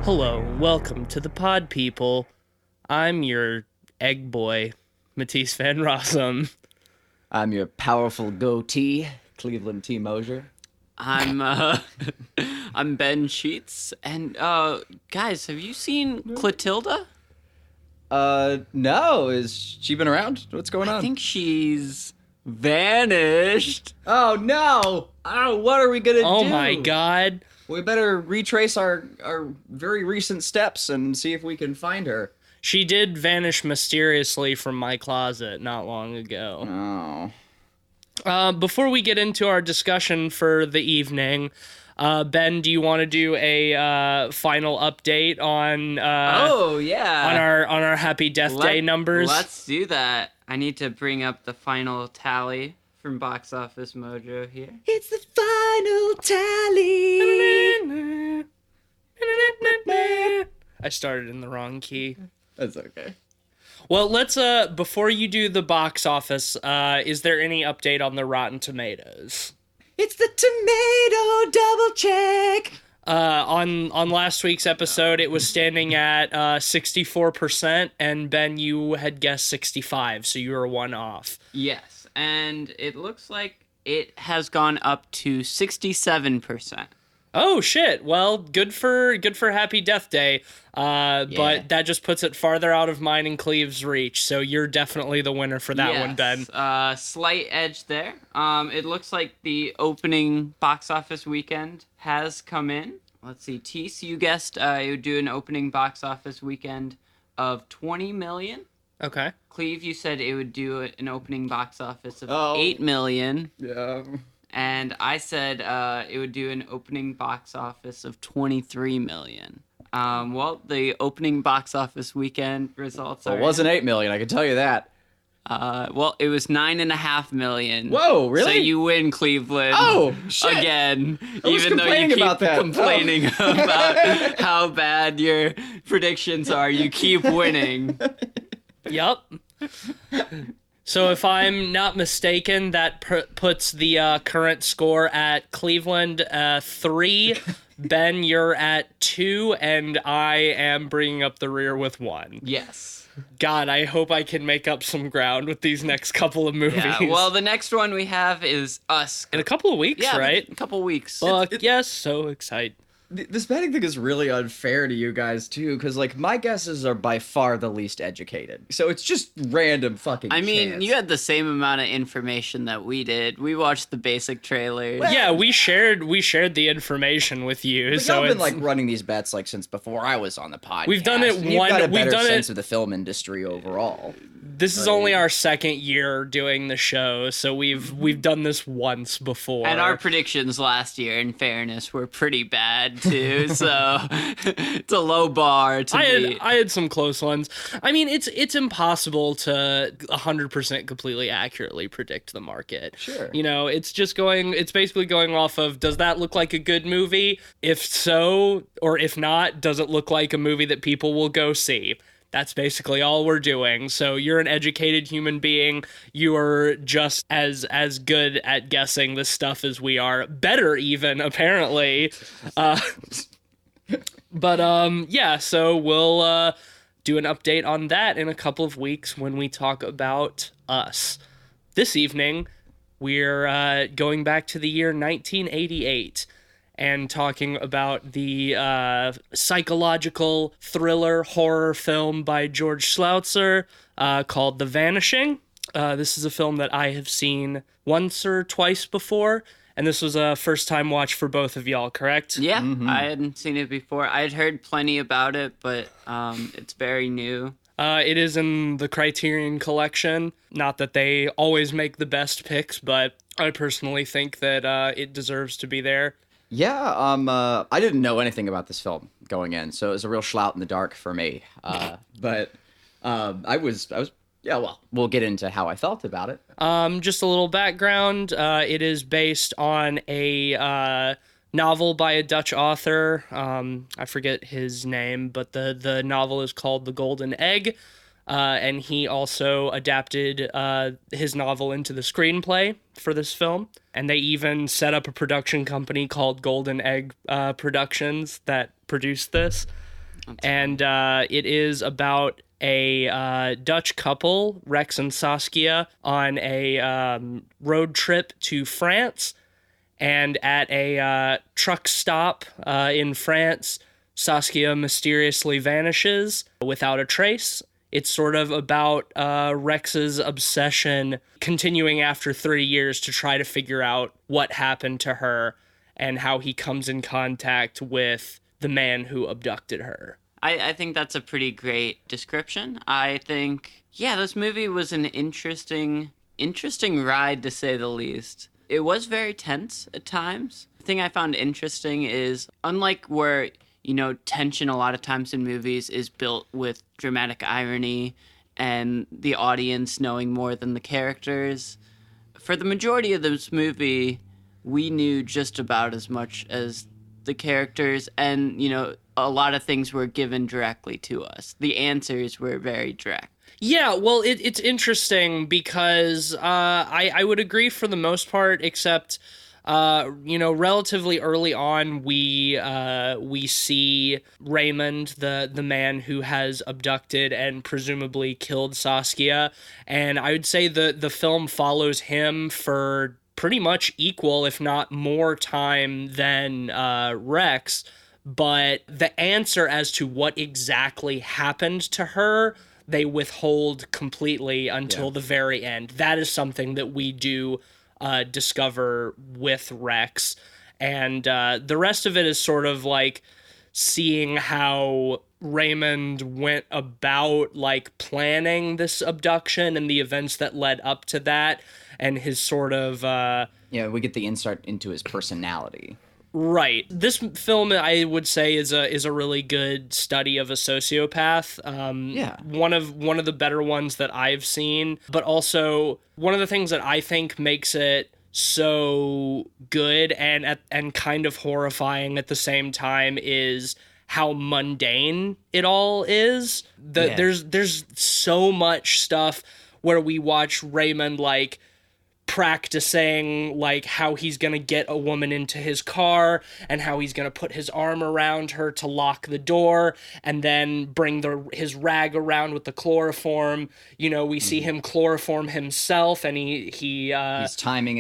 Hello, welcome to the pod, people. I'm your egg boy, Matisse Van Rossum. I'm your powerful goatee, Cleveland T. Mosier. I'm I'm Ben Sheets, and guys, have you seen Clotilda? No, is she been around? What's going on? I think she's vanished. Oh no! Oh, what are we gonna do? Oh my god. We better retrace our very recent steps and see if we can find her. She did vanish mysteriously from my closet not long ago. Oh. Before we get into our discussion for the evening, Ben, do you want to do a final update on Oh yeah, on our Happy Death Day numbers? Let's do that. I need to bring up the final tally from Box Office Mojo here. It's the final tally. I started in the wrong key. That's okay. Well, let's before you do the box office, is there any update on the Rotten Tomatoes? It's the tomato double check. On last week's episode, it was standing at 64%, and Ben, you had guessed 65, so you were one off. Yes, and it looks like it has gone up to 67%. Oh shit! Well, good for Happy Death Day. But that just puts it farther out of mine and Cleve's reach. So you're definitely the winner for that one, Ben. Slight edge there. It looks like the opening box office weekend has come in. Let's see, Tease, you guessed it would do an opening box office weekend of 20 million. Okay. Cleve, you said it would do an opening box office of 8 million. Yeah. And I said it would do an opening box office of 23 million. Well, the opening box office weekend results are... It wasn't 8 million, I can tell you that. Well, it was 9.5 million. Whoa, really? So you win, Cleveland. Oh, shit. Again, was even though you keep about that. complaining about how bad your predictions are, you keep winning. Yup. So if I'm not mistaken, that puts the current score at Cleveland 3. Ben, you're at 2, and I am bringing up the rear with 1. Yes. God, I hope I can make up some ground with these next couple of movies. Yeah, well, the next one we have is Us. In a couple of weeks, right? A couple weeks. Fuck, yes, so excited. This betting thing is really unfair to you guys, too, because, like, my guesses are by far the least educated. So it's just random fucking I mean, chance. you had the same amount of information that we did. We watched the basic trailers. Well, Yeah, we shared the information with you. But So y'all been, it's, like, running these bets, like, since before I was on the podcast. We've done it and you've got a we've better done sense it- of the film industry overall. this is only our second year doing the show, so we've done this once before. And our predictions last year, in fairness, were pretty bad, too. So it's a low bar to beat. I had some close ones. I mean, it's impossible to 100% completely accurately predict the market. Sure. You know, it's basically going off of, does that look like a good movie? If so, or if not, does it look like a movie that people will go see? That's basically all we're doing. So you're an educated human being. You are just as good at guessing this stuff as we are. Better even, apparently. But yeah, so we'll do an update on that in a couple of weeks when we talk about Us. This evening, we're going back to the year 1988 and talking about the psychological thriller horror film by George Schlotzer called The Vanishing. This is a film that I have seen once or twice before, and this was a first-time watch for both of y'all, correct? Yeah, I hadn't seen it before. I had heard plenty about it, but it's very new. It is in the Criterion Collection. Not that they always make the best picks, but I personally think that it deserves to be there. Yeah, I didn't know anything about this film going in, so it was a real shout in the dark for me. But I was, yeah, well, we'll get into how I felt about it. Just a little background. It is based on a novel by a Dutch author. I forget his name, but the novel is called The Golden Egg. And he also adapted his novel into the screenplay for this film. And they even set up a production company called Golden Egg Productions that produced this. And it is about a Dutch couple, Rex and Saskia, on a road trip to France. And at a truck stop in France, Saskia mysteriously vanishes without a trace. It's sort of about Rex's obsession continuing after 30 years to try to figure out what happened to her and how he comes in contact with the man who abducted her. I think that's a pretty great description. I think, yeah, this movie was an interesting ride, to say the least. It was very tense at times. The thing I found interesting is, unlike where, tension a lot of times in movies is built with dramatic irony and the audience knowing more than the characters, for the majority of this movie, we knew just about as much as the characters, and, a lot of things were given directly to us. The answers were very direct. Yeah, well, it's interesting because I would agree for the most part, except, relatively early on, we see Raymond, the man who has abducted and presumably killed Saskia, and I would say the film follows him for pretty much equal, if not more time than Rex, but the answer as to what exactly happened to her, they withhold completely until the very end. That is something that we do discover with Rex. And the rest of it is sort of like seeing how Raymond went about like planning this abduction and the events that led up to that, and his sort of we get the insight into his personality. Right. This film, I would say, is a really good study of a sociopath. One of the better ones that I've seen, but also one of the things that I think makes it so good and kind of horrifying at the same time is how mundane it all is. There's so much stuff where we watch Raymond like practicing like how he's gonna get a woman into his car and how he's gonna put his arm around her to lock the door and then bring his rag around with the chloroform. We see him chloroform himself, and he's timing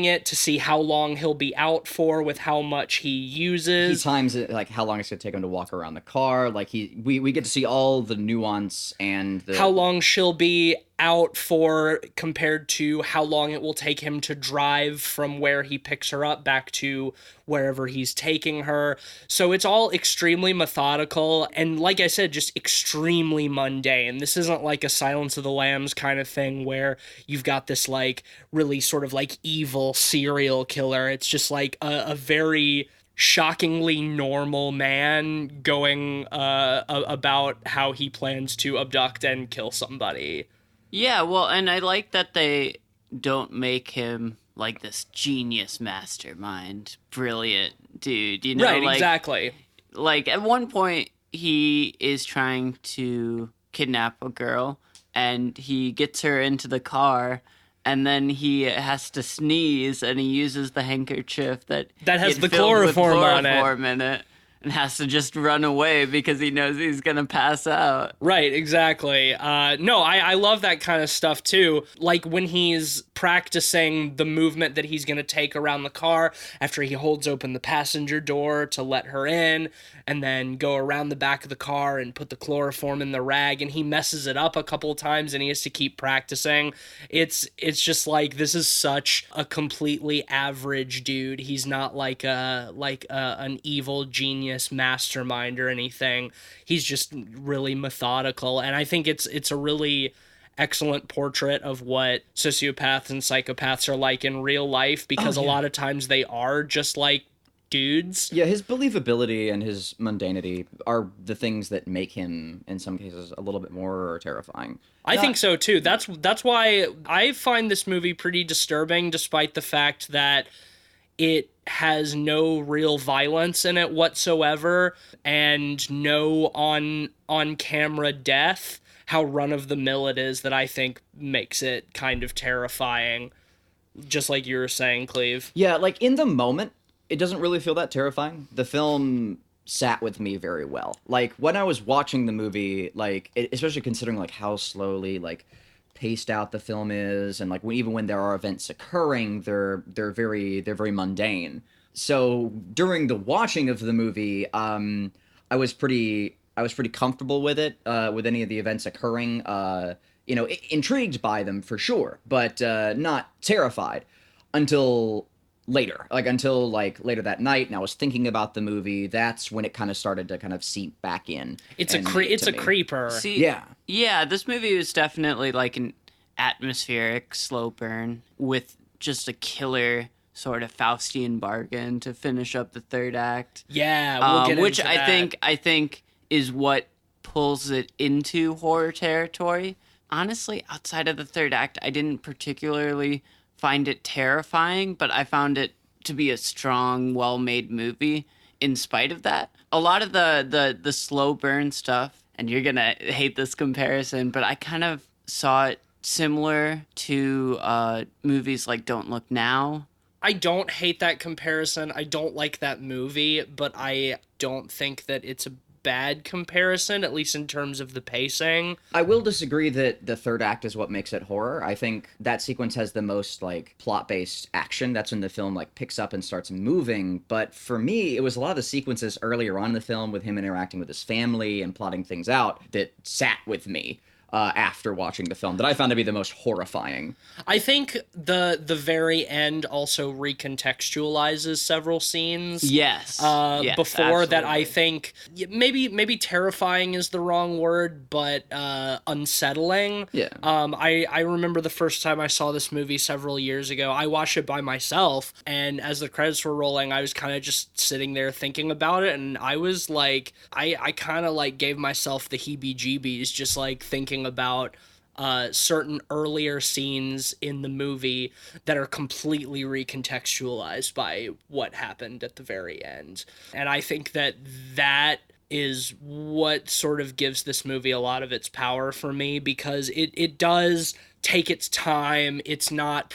it to see how long he'll be out for with how much he uses. He times it like how long it's gonna take him to walk around the car. Like we get to see all the nuance and how long she'll be out for compared to how long it will take him to drive from where he picks her up back to wherever he's taking her. So it's all extremely methodical and, like I said, just extremely mundane. This isn't like a Silence of the Lambs kind of thing where you've got this like really sort of like evil serial killer. It's just like a very shockingly normal man going about how he plans to abduct and kill somebody. Yeah, well, and I like that they don't make him like this genius mastermind, brilliant dude, Right, exactly. Like, at one point, he is trying to kidnap a girl, and he gets her into the car, and then he has to sneeze, and he uses the handkerchief that has the chloroform on it. And has to just run away because he knows he's gonna pass out. Right, exactly. No, I love that kind of stuff too. Like when he's practicing the movement that he's gonna take around the car after he holds open the passenger door to let her in, and then go around the back of the car and put the chloroform in the rag, and he messes it up a couple of times and he has to keep practicing. It's just like, this is such a completely average dude. He's not like an evil genius mastermind or anything. He's just really methodical, and I think it's a really excellent portrait of what sociopaths and psychopaths are like in real life, because a lot of times they are just like dudes. Yeah, his believability and his mundanity are the things that make him, in some cases, a little bit more terrifying. I think so too. That's why I find this movie pretty disturbing, despite the fact that it has no real violence in it whatsoever and no on-camera death. How run-of-the-mill it is that I think makes it kind of terrifying, just like you were saying, Cleve. Yeah, like in the moment, it doesn't really feel that terrifying. The film sat with me very well. Like when I was watching the movie, like especially considering like how slowly like paced out the film is, and like even when there are events occurring, they're very mundane. So during the watching of the movie, I was pretty comfortable with it, with any of the events occurring. Intrigued by them for sure, but not terrified until later that night, and I was thinking about the movie. That's when it kind of started to kind of seep back in. It's a creeper. See, yeah, this movie was definitely like an atmospheric slow burn with just a killer sort of Faustian bargain to finish up the third act. Yeah, we'll get which into that. I think is what pulls it into horror territory. Honestly, outside of the third act, I didn't particularly find it terrifying, but I found it to be a strong, well-made movie in spite of that. A lot of the slow burn stuff, and you're gonna hate this comparison, but I kind of saw it similar to movies like Don't Look Now. I don't hate that comparison. I don't like that movie, but I don't think that it's a bad comparison, at least in terms of the pacing. I will disagree that the third act is what makes it horror. I think that sequence has the most like plot-based action. That's when the film like picks up and starts moving. But for me, it was a lot of the sequences earlier on in the film with him interacting with his family and plotting things out that sat with me after watching the film, that I found to be the most horrifying. I think the very end also recontextualizes several scenes. Yes. Before that, I absolutely. think maybe terrifying is the wrong word, but unsettling. Yeah. I remember the first time I saw this movie several years ago. I watched it by myself, and as the credits were rolling, I was kind of just sitting there thinking about it, and I was like, I kind of like gave myself the heebie-jeebies just like thinking about certain earlier scenes in the movie that are completely recontextualized by what happened at the very end. And I think that is what sort of gives this movie a lot of its power for me, because it does take its time. It's not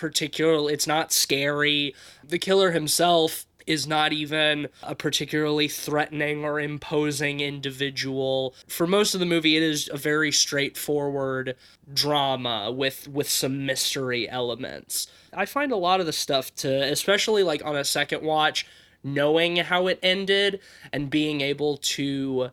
scary. The killer himself is not even a particularly threatening or imposing individual. For most of the movie, it is a very straightforward drama with some mystery elements. I find a lot of the stuff especially like on a second watch, knowing how it ended and being able to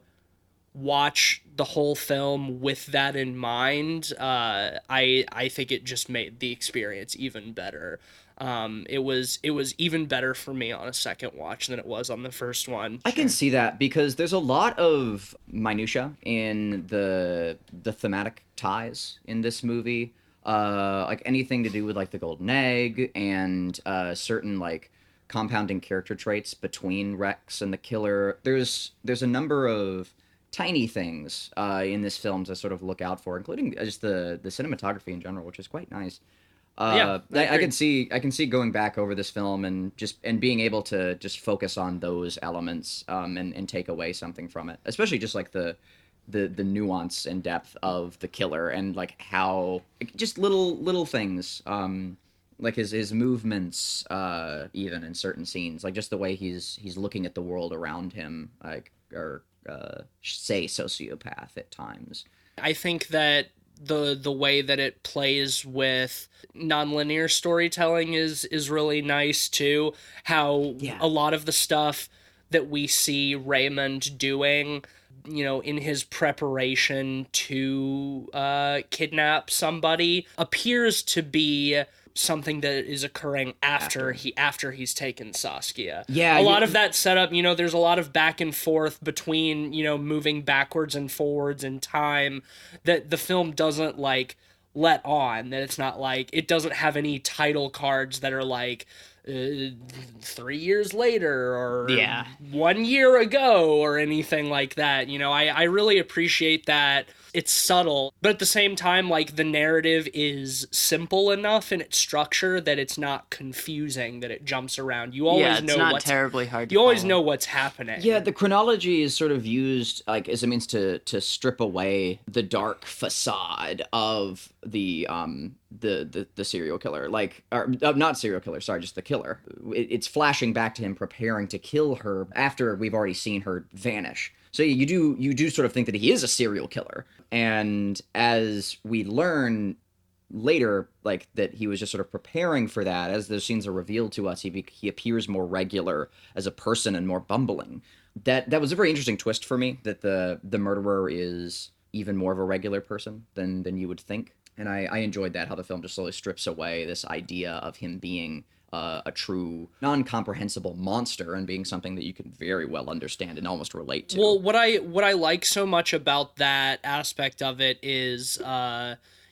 watch the whole film with that in mind, I think it just made the experience even better. It was even better for me on a second watch than it was on the first one. I can see that because there's a lot of minutia in the thematic ties in this movie, like anything to do with like the golden egg and certain like compounding character traits between Rex and the killer. There's a number of tiny things in this film to sort of look out for, including just the cinematography in general, which is quite nice. I can see going back over this film and being able to just focus on those elements and take away something from it, especially just like the nuance and depth of the killer and like how just little things, like his movements, even in certain scenes, like just the way he's looking at the world around him, like, or say sociopath at times. I think that the way that it plays with nonlinear storytelling is really nice too. How a lot of the stuff that we see Raymond doing, in his preparation to kidnap somebody, appears to be something that is occurring after he's taken Saskia. Yeah, a lot of that setup, there's a lot of back and forth between, moving backwards and forwards in time that the film doesn't like let on, that it's not like, it doesn't have any title cards that are like 3 years later or 1 year ago or anything like that. I really appreciate that. It's subtle, but at the same time, like, the narrative is simple enough in its structure that it's not confusing, that it jumps around. You always know not terribly hard. You always know what's happening. Yeah, the chronology is sort of used like as a means to strip away the dark facade of the the serial killer, like, or not serial killer, sorry, just the killer. It's flashing back to him preparing to kill her after we've already seen her vanish. So you do sort of think that he is a serial killer, and as we learn later, like, that he was just sort of preparing for that. As those scenes are revealed to us, he appears more regular as a person and more bumbling. That was a very interesting twist for me, that the murderer is even more of a regular person than you would think. And I enjoyed that, how the film just slowly strips away this idea of him being a true non-comprehensible monster and being something that you can very well understand and almost relate to. Well, what I like so much about that aspect of it is,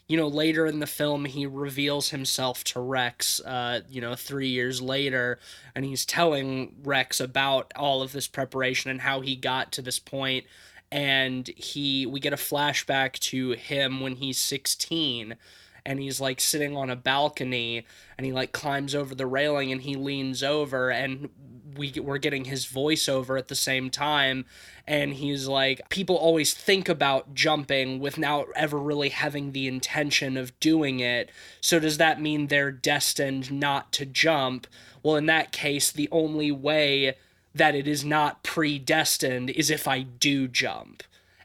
later in the film, he reveals himself to Rex, 3 years later, and he's telling Rex about all of this preparation and how he got to this point. And we get a flashback to him when he's 16, and he's like sitting on a balcony, and he like climbs over the railing, and he leans over, and we're getting his voiceover at the same time, and he's like, people always think about jumping without ever really having the intention of doing it, so does that mean they're destined not to jump? Well, in that case, the only way that it is not predestined is if I do jump.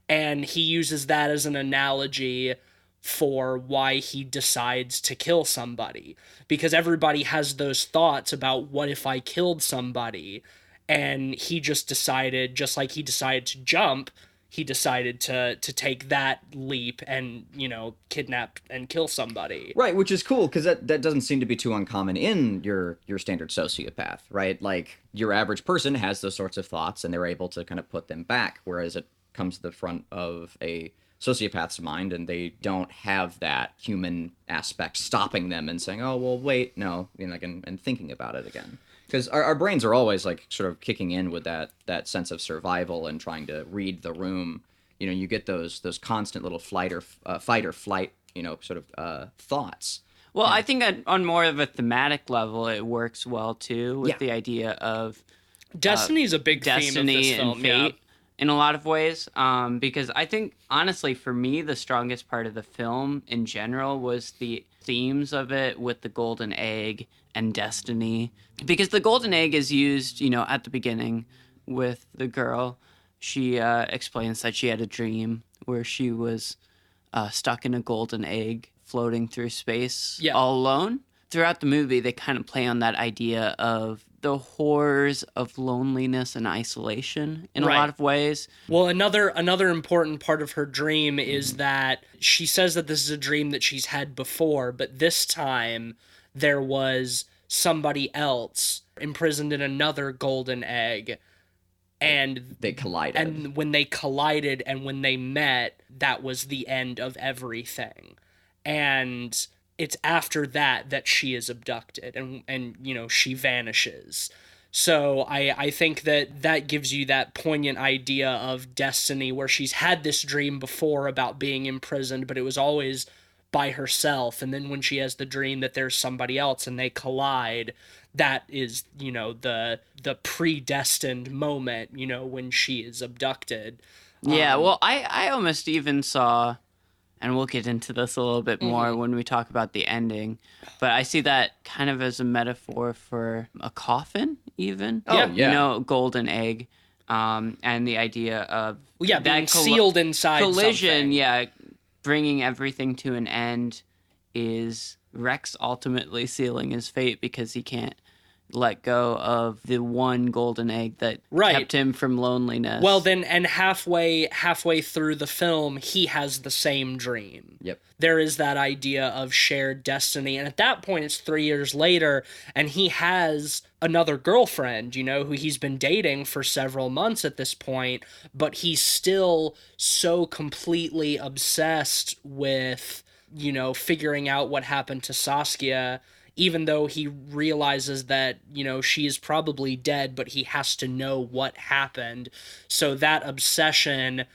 And he uses that as an analogy for why he decides to kill somebody. Because everybody has those thoughts about, what if I killed somebody? And he just decided, just like he decided to jump, he decided to take that leap and, kidnap and kill somebody. Right, which is cool, because that doesn't seem to be too uncommon in your standard sociopath, right? Like, your average person has those sorts of thoughts, and they're able to kind of put them back, whereas it comes to the front of a sociopath's mind, and they don't have that human aspect stopping them and saying, oh, well, wait, no, and thinking about it again. Because our brains are always, like, sort of kicking in with that sense of survival and trying to read the room. You get those constant little fight or flight, sort of thoughts. Well, I think on more of a thematic level, it works well, too, with the idea of Destiny's a big theme of this film, and fate in a lot of ways. Because I think, honestly, for me, the strongest part of the film in general was the themes of it with the golden egg and destiny, because the golden egg is used, at the beginning with the girl. She explains that she had a dream where she was stuck in a golden egg floating through space all alone. Throughout the movie, they kind of play on that idea of the horrors of loneliness and isolation in a lot of ways. Well, another important part of her dream is that she says that this is a dream that she's had before, but this time there was somebody else imprisoned in another golden egg, and they collided. And when they collided and when they met, that was the end of everything. And it's after that she is abducted and she vanishes. So I think that gives you that poignant idea of destiny, where she's had this dream before about being imprisoned, but it was always by herself. And then when she has the dream that there's somebody else and they collide, that is, the predestined moment, when she is abducted. Yeah, well, I almost even saw, and we'll get into this a little bit more when we talk about the ending, but I see that kind of as a metaphor for a coffin, even. Oh, yeah. Golden egg, and the idea of being sealed inside collision, something. Bringing everything to an end is Rex ultimately sealing his fate because he can't let go of the one golden egg that kept him from loneliness. Well, then, and halfway through the film, he has the same dream. Yep. There is that idea of shared destiny, and at that point, it's 3 years later, and he has another girlfriend, who he's been dating for several months at this point, but he's still so completely obsessed with, figuring out what happened to Saskia, even though he realizes that, she is probably dead, but he has to know what happened. So that obsession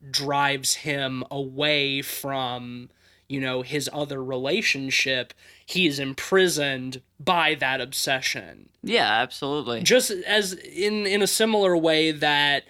drives him away from, his other relationship. He is imprisoned by that obsession. Yeah, absolutely. Just as in a similar way that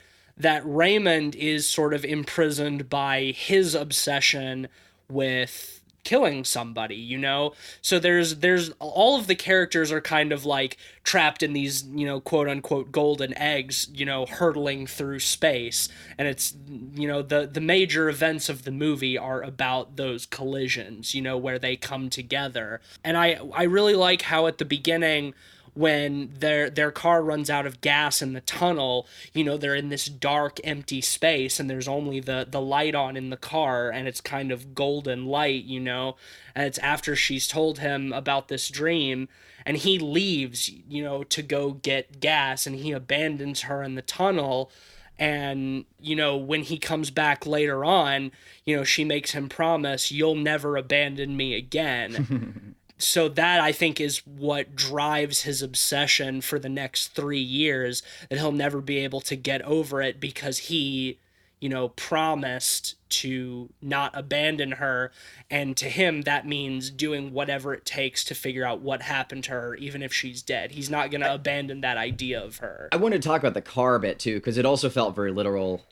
Raymond is sort of imprisoned by his obsession with killing somebody, you know? So there's all of the characters are kind of like trapped in these, you know, quote unquote golden eggs, you know, hurtling through space. And it's, you know, the major events of the movie are about those collisions, you know, where they come together. And I really like how at the beginning, when their car runs out of gas in the tunnel, you know, they're in this dark, empty space, and there's only the light on in the car, and it's kind of golden light, you know, and it's after she's told him about this dream, and he leaves, you know, to go get gas, and he abandons her in the tunnel. And, you know, when he comes back later on, you know, she makes him promise, "You'll never abandon me again." So that, I think, is what drives his obsession for the next 3 years, that he'll never be able to get over it because he, you know, promised to not abandon her. And to him, that means doing whatever it takes to figure out what happened to her, even if she's dead. He's not going to abandon that idea of her. I wanted to talk about the car a bit too, because it also felt very literal,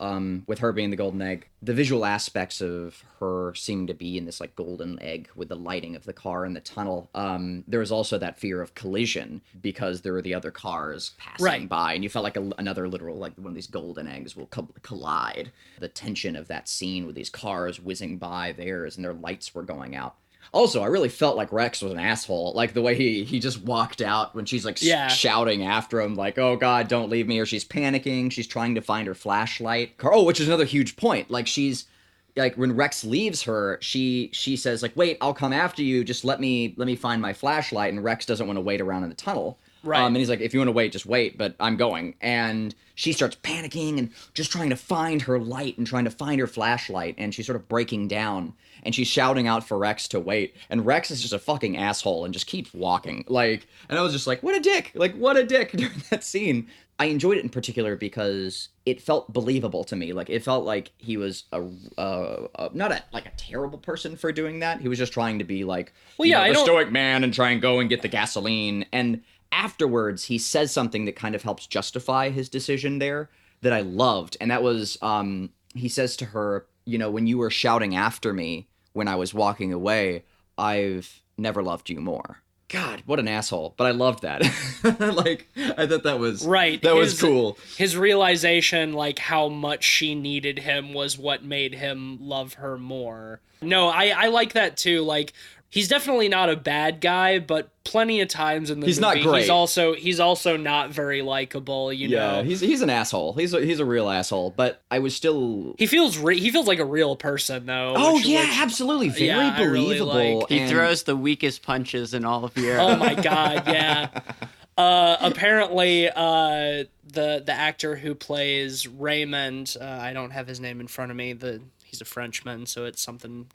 with her being the golden egg. The visual aspects of her seeming to be in this like golden egg with the lighting of the car in the tunnel. There was also that fear of collision because there were the other cars passing by, and you felt like another literal, like one of these golden eggs will collide. The tension of that scene with these cars whizzing by theirs and their lights were going out. Also, I really felt like Rex was an asshole. Like the way he just walked out when she's like shouting after him, like, "Oh God, don't leave me," or she's panicking. She's trying to find her flashlight. Oh, which is another huge point. Like she's like when Rex leaves her, she says like, "Wait, I'll come after you. Just let me find my flashlight." And Rex doesn't want to wait around in the tunnel. Right. And he's like, "If you want to wait, just wait, but I'm going." And she starts panicking and just trying to find her light and trying to find her flashlight. And she's sort of breaking down and she's shouting out for Rex to wait. And Rex is just a fucking asshole and just keeps walking. Like, and I was just like, what a dick. Like, what a dick during that scene. I enjoyed it in particular because it felt believable to me. Like, it felt like he was not a terrible person for doing that. He was just trying to be like, a stoic man and try and go and get the gasoline. And afterwards, he says something that kind of helps justify his decision there that I loved. And that was, he says to her, "You know, when you were shouting after me when I was walking away, I've never loved you more." God, what an asshole. But I loved that. Like, I thought that was... Right. That was cool. His realization, like, how much she needed him was what made him love her more. No, I like that, too. Like, he's definitely not a bad guy, but plenty of times in the movie, he's not great. He's also not very likable, you know? Yeah, he's an asshole. He's a real asshole, but I was still... He feels like a real person, though. Oh, absolutely. Very believable. Really like. He throws the weakest punches in all of Europe. Oh my God, yeah. Apparently, the actor who plays Raymond, I don't have his name in front of me, he's a Frenchman, so it's something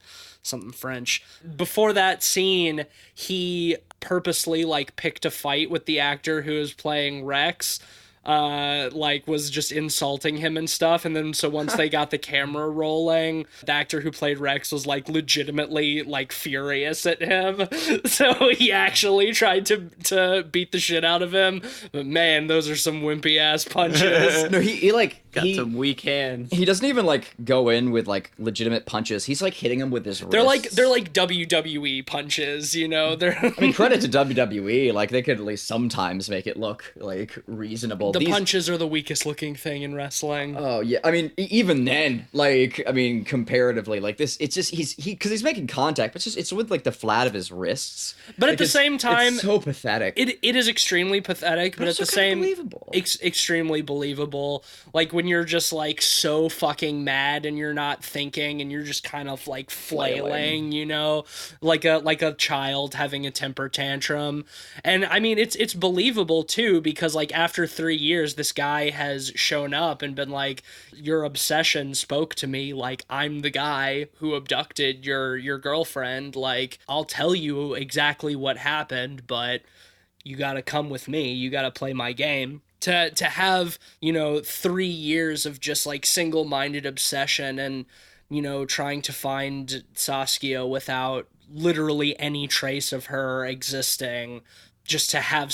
French. Before that scene, he purposely like picked a fight with the actor who is playing Rex. Like was just insulting him and stuff, and then so once they got the camera rolling, the actor who played Rex was like legitimately like furious at him, so he actually tried to beat the shit out of him. But man, those are some wimpy ass punches. No, he got some weak hands. He doesn't even like go in with like legitimate punches. He's like hitting him with his wrists. They're like WWE punches, you know. I mean, credit to WWE. Like they could at least sometimes make it look like reasonable. The punches are the weakest looking thing in wrestling. Oh yeah, I mean even then, like I mean comparatively, like this, it's just because he's making contact, but it's with like the flat of his wrists. But like, at the same time, it's so pathetic. It is extremely pathetic, but at the same believable. Extremely believable. Like when you're just like so fucking mad and you're not thinking and you're just kind of like flailing, you know, like a child having a temper tantrum. And I mean it's believable too, because like after 3 years this guy has shown up and been like, "Your obsession spoke to me, like I'm the guy who abducted your girlfriend, like I'll tell you exactly what happened, but you gotta come with me, you gotta play my game." To have, you know, 3 years of just like single-minded obsession and, you know, trying to find Saskia without literally any trace of her existing, just to have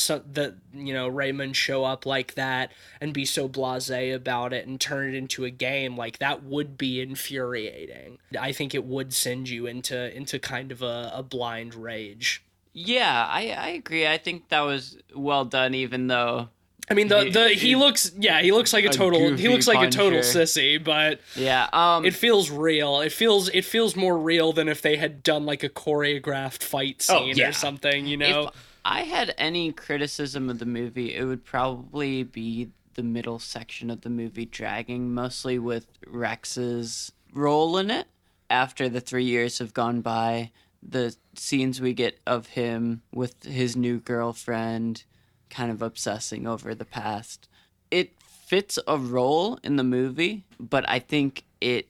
Raymond show up like that and be so blasé about it and turn it into a game, like that would be infuriating. I think it would send you into kind of a blind rage. Yeah, I agree. I think that was well done, even though I mean he looks like a total sissy, but yeah, it feels real. It feels more real than if they had done like a choreographed fight scene or something, you know. If I had any criticism of the movie, it would probably be the middle section of the movie dragging, mostly with Rex's role in it. After the 3 years have gone by, the scenes we get of him with his new girlfriend kind of obsessing over the past. It fits a role in the movie, but I think it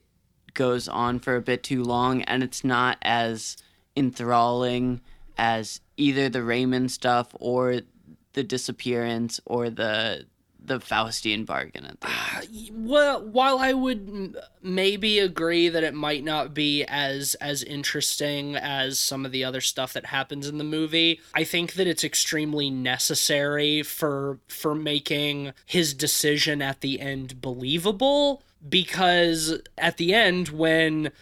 goes on for a bit too long, and it's not as enthralling as either the Raymond stuff or the disappearance or the Faustian bargain at the end. Well, while I would maybe agree that it might not be as interesting as some of the other stuff that happens in the movie, I think that it's extremely necessary for making his decision at the end believable, because at the end when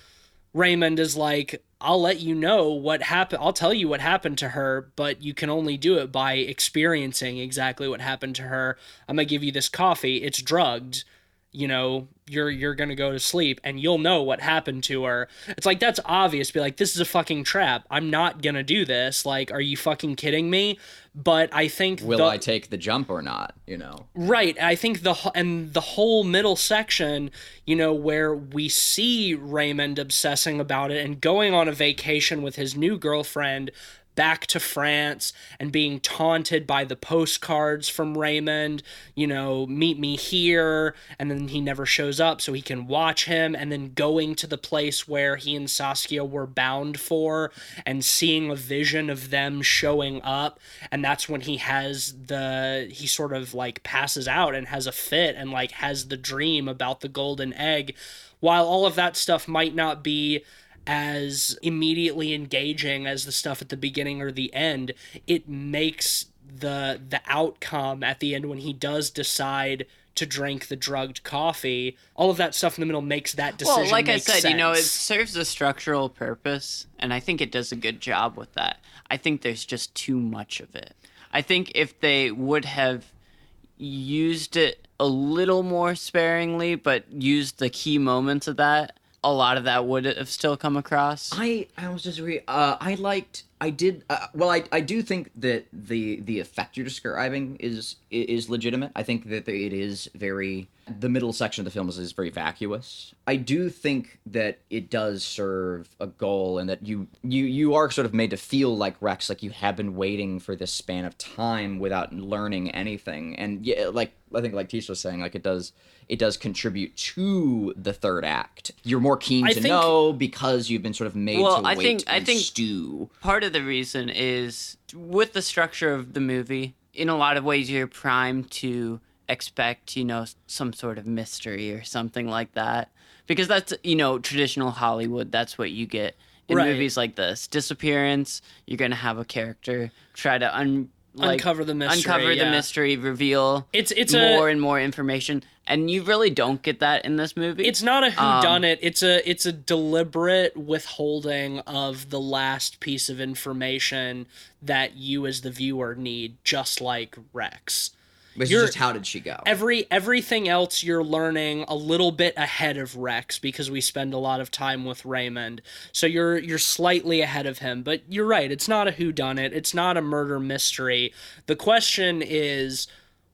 Raymond is like, I'll let you know what happened. I'll tell you what happened to her, but you can only do it by experiencing exactly what happened to her. I'm going to give you this coffee. It's drugged. You know, you're going to go to sleep and you'll know what happened to her. It's like, that's obvious. Be like, this is a fucking trap. I'm not going to do this. Like, are you fucking kidding me? But I think will I take the jump or not, you know? Right. I think the whole middle section, you know, where we see Raymond obsessing about it and going on a vacation with his new girlfriend back to France and being taunted by the postcards from Raymond, you know, meet me here, and then he never shows up so he can watch him, and then going to the place where he and Saskia were bound for and seeing a vision of them showing up, and that's when he sort of like passes out and has a fit and like has the dream about the golden egg. While all of that stuff might not be as immediately engaging as the stuff at the beginning or the end, it makes the outcome at the end when he does decide to drink the drugged coffee, all of that stuff in the middle makes that decision well, like make I said, sense. you know, it serves a structural purpose, and I think it does a good job with that. I think there's just too much of it. I think if they would have used it a little more sparingly, but used the key moments of that, a lot of that would have still come across. I almost disagree. I do think that the effect you're describing is legitimate. I think that it is the middle section of the film is very vacuous. I do think that it does serve a goal, and that you are sort of made to feel like Rex, like you have been waiting for this span of time without learning anything. And yeah, like I think like Tish was saying, like it does contribute to the third act. You're more keen to know because you've been sort of made to wait and stew. Part of the reason is with the structure of the movie, in a lot of ways you're primed to expect, you know, some sort of mystery or something like that. Because that's, you know, traditional Hollywood. That's what you get in movies like this. Disappearance, you're going to have a character try to uncover the mystery, reveal it's more and more information, and you really don't get that in this movie. It's not a whodunit. It's a deliberate withholding of the last piece of information that you as the viewer need, just like Rex. Which is just how did she go? Everything else you're learning a little bit ahead of Rex because we spend a lot of time with Raymond. So you're slightly ahead of him. But you're right, it's not a whodunit. It's not a murder mystery. The question is,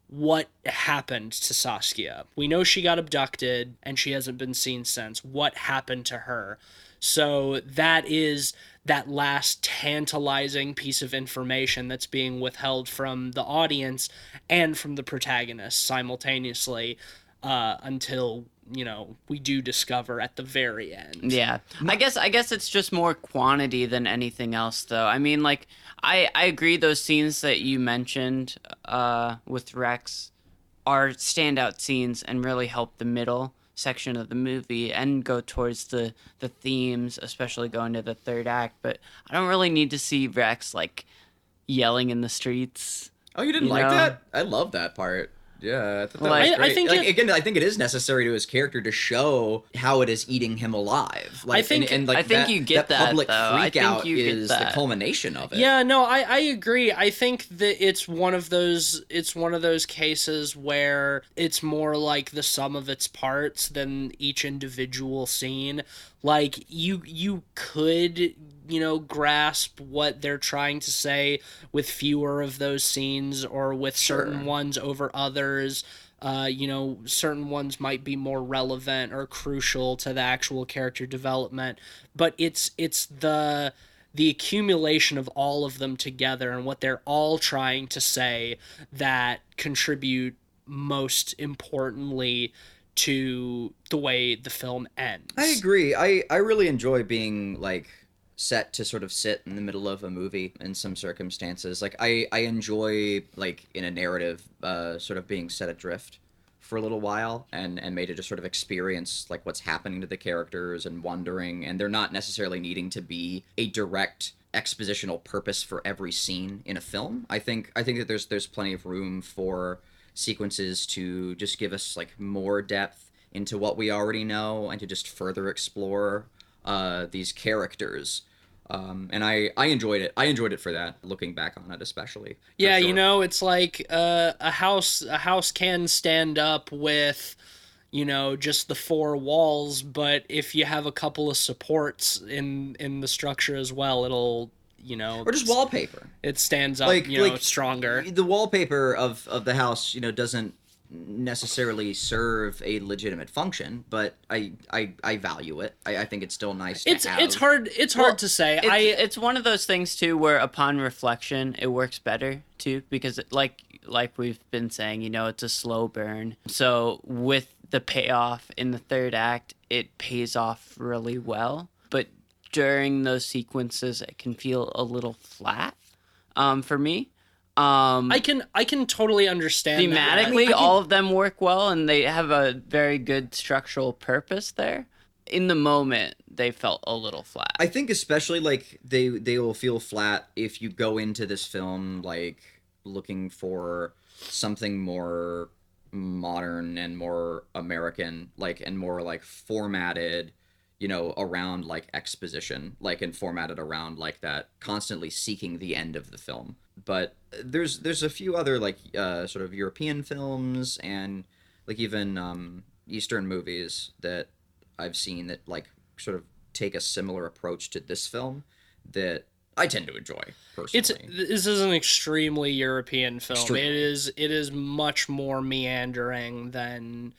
what happened to Saskia? We know she got abducted and she hasn't been seen since. What happened to her? So that is that last tantalizing piece of information that's being withheld from the audience and from the protagonist simultaneously, until, you know, we do discover at the very end. Yeah. I guess it's just more quantity than anything else, though. I mean, like, I agree those scenes that you mentioned with Rex are standout scenes and really help the middle section of the movie and go towards the themes, especially going to the third act. But I don't really need to see Rex, like, yelling in the streets. Oh, you didn't You like know? that? I love that part. Yeah, I thought that Like- was great. I think again, I think it is necessary to his character to show how it is eating him alive. Like, I think- and like I think you get that, public though. I freak think out you get is the that. culmination of it. Yeah, no, I agree. I think that it's one of those cases where it's more like the sum of its parts than each individual scene. Like you could, grasp what they're trying to say with fewer of those scenes or with certain ones over others. Certain ones might be more relevant or crucial to the actual character development, but it's the accumulation of all of them together and what they're all trying to say that contribute most importantly to the way the film ends. I agree. I really enjoy being like set to sort of sit in the middle of a movie in some circumstances. Like I enjoy like in a narrative sort of being set adrift for a little while and made to just sort of experience like what's happening to the characters and wondering, and they're not necessarily needing to be a direct expositional purpose for every scene in a film. I think that there's plenty of room for sequences to just give us like more depth into what we already know and to just further explore these characters. And I enjoyed it. I enjoyed it for that, looking back on it especially. Yeah, sure. it's like a house can stand up with just the four walls, but if you have a couple of supports in the structure as well, it'll Or just wallpaper. it stands up stronger. The wallpaper of the house, doesn't necessarily serve a legitimate function, but I value it. I think it's still nice to have. It's hard to say. It's one of those things too where upon reflection it works better too, because like we've been saying, it's a slow burn. So with the payoff in the third act, it pays off really well. But during those sequences, it can feel a little flat for me. I can totally understand that. Thematically, all of them work well, and they have a very good structural purpose there. In the moment, they felt a little flat. I think especially like they will feel flat if you go into this film like looking for something more modern and more American, like, and more like formatted, around like exposition, like, and formatted around like that constantly seeking the end of the film. But there's a few other like sort of European films and like even Eastern movies that I've seen that like sort of take a similar approach to this film that I tend to enjoy personally. This is an extremely European film. Extremely. It is much more meandering than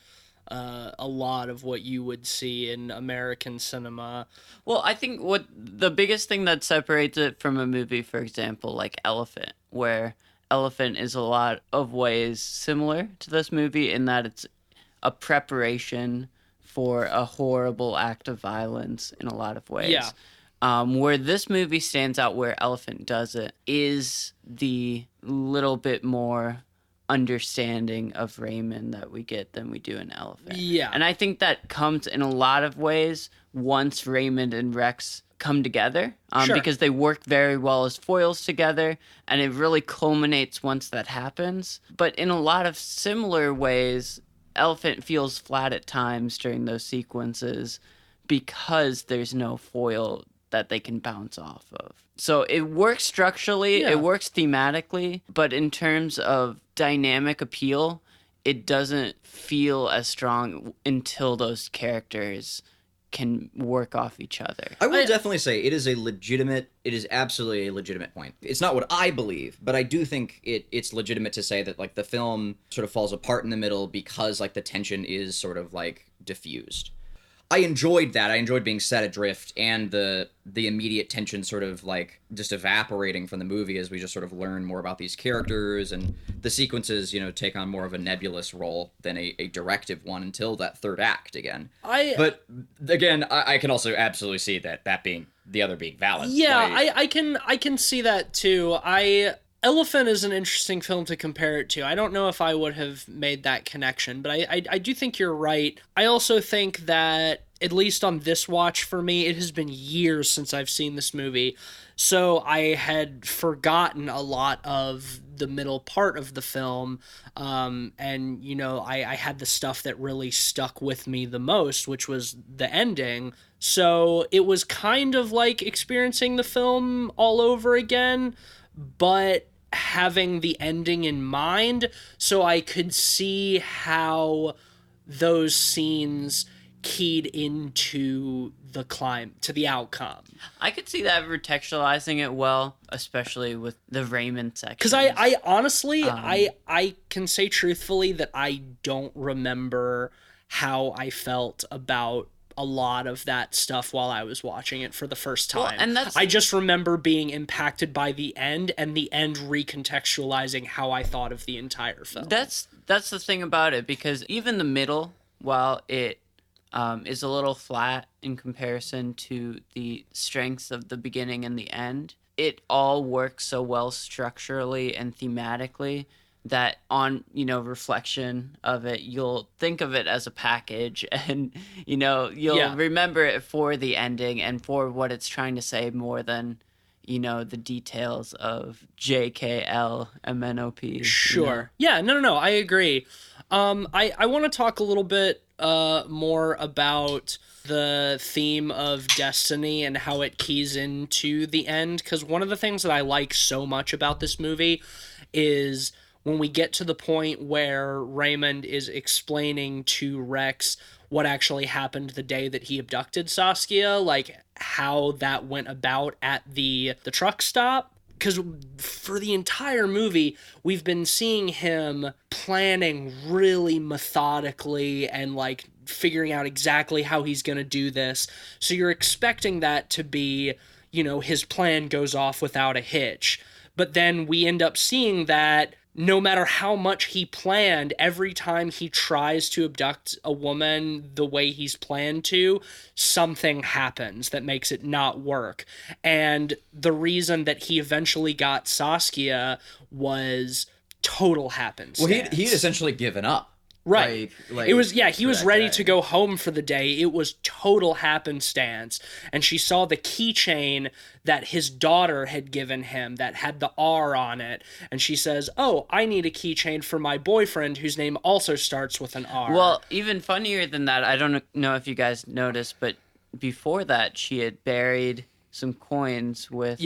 a lot of what you would see in American cinema. Well, I think what the biggest thing that separates it from a movie, for example, like Elephant, where Elephant is a lot of ways similar to this movie in that it's a preparation for a horrible act of violence in a lot of ways. Yeah. Where this movie stands out, where Elephant does it, is the little bit more understanding of Raymond that we get than we do in Elephant. Yeah. And I think that comes in a lot of ways once Raymond and Rex come together, Sure. because they work very well as foils together, and it really culminates once that happens. But in a lot of similar ways, Elephant feels flat at times during those sequences because there's no foil that they can bounce off of. So it works structurally, Yeah. it works thematically, but in terms of dynamic appeal, it doesn't feel as strong until those characters can work off each other. I will definitely say it is absolutely a legitimate point. It's not what I believe, but I do think it's legitimate to say that like the film sort of falls apart in the middle because like the tension is sort of like diffused. I enjoyed that. I enjoyed being set adrift and the immediate tension sort of like just evaporating from the movie as we just sort of learn more about these characters, and the sequences, take on more of a nebulous role than a directive one until that third act again. But again, I can also absolutely see that being the other being valid. Yeah, Like, I can see that too. Elephant is an interesting film to compare it to. I don't know if I would have made that connection, but I do think you're right. I also think that at least on this watch for me, it has been years since I've seen this movie. So I had forgotten a lot of the middle part of the film. And, you know, I had the stuff that really stuck with me the most, which was the ending. So it was kind of like experiencing the film all over again, but having the ending in mind, so I could see how those scenes keyed into the outcome. I could see that retextualizing it well, especially with the Raymond section. Because I honestly, I can say truthfully that I don't remember how I felt about a lot of that stuff while I was watching it for the first time. Well, and I just remember being impacted by the end, and the end recontextualizing how I thought of the entire film. That's the thing about it, because even the middle, while it is a little flat in comparison to the strengths of the beginning and the end, it all works so well structurally and thematically that on, you know, reflection of it, you'll think of it as a package, and, you know, you'll remember it for the ending and for what it's trying to say more than, you know, the details of JKLMNOP. Sure. You know? Yeah, no, I agree. I want to talk a little bit more about the theme of destiny and how it keys into the end, because one of the things that I like so much about this movie is when we get to the point where Raymond is explaining to Rex what actually happened the day that he abducted Saskia, like how that went about at the truck stop. Because for the entire movie, we've been seeing him planning really methodically and like figuring out exactly how he's going to do this. So you're expecting that to be, you know, his plan goes off without a hitch. But then we end up seeing that no matter how much he planned, every time he tries to abduct a woman the way he's planned to, something happens that makes it not work. And the reason that he eventually got Saskia was total happenstance. Well, he'd essentially given up. Right. Like, it was, he was ready day. to go home for the day. It was total happenstance. And she saw the keychain that his daughter had given him that had the R on it. And she says, "Oh, I need a keychain for my boyfriend whose name also starts with an R." Well, even funnier than that, I don't know if you guys noticed, but before that, she had buried some coins with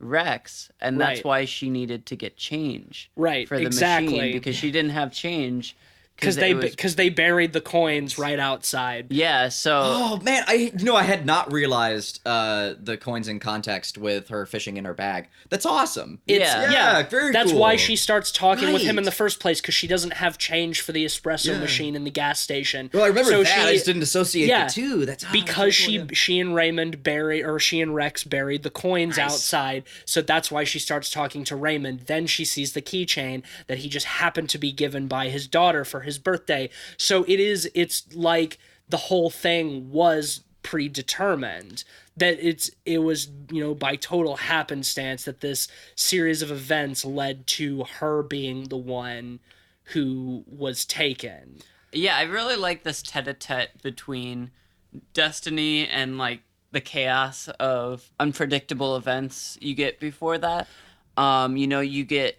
Rex, and that's why she needed to get change for the machine, because she didn't have change. Because they buried the coins right outside. Yeah, so... Oh, man, I had not realized the coins in context with her fishing in her bag. That's awesome. Yeah, very That's cool. why she starts talking with him in the first place, because she doesn't have change for the espresso machine in the gas station. Well, I remember that. I just didn't associate the two. Because she and Rex buried the coins outside, so that's why she starts talking to Raymond. Then she sees the keychain that he just happened to be given by his daughter for his birthday. So it's like the whole thing was predetermined, that it was, you know, by total happenstance that this series of events led to her being the one who was taken. Yeah, I really like this tete-a-tete between Destiny and like the chaos of unpredictable events you get before that. You know, you get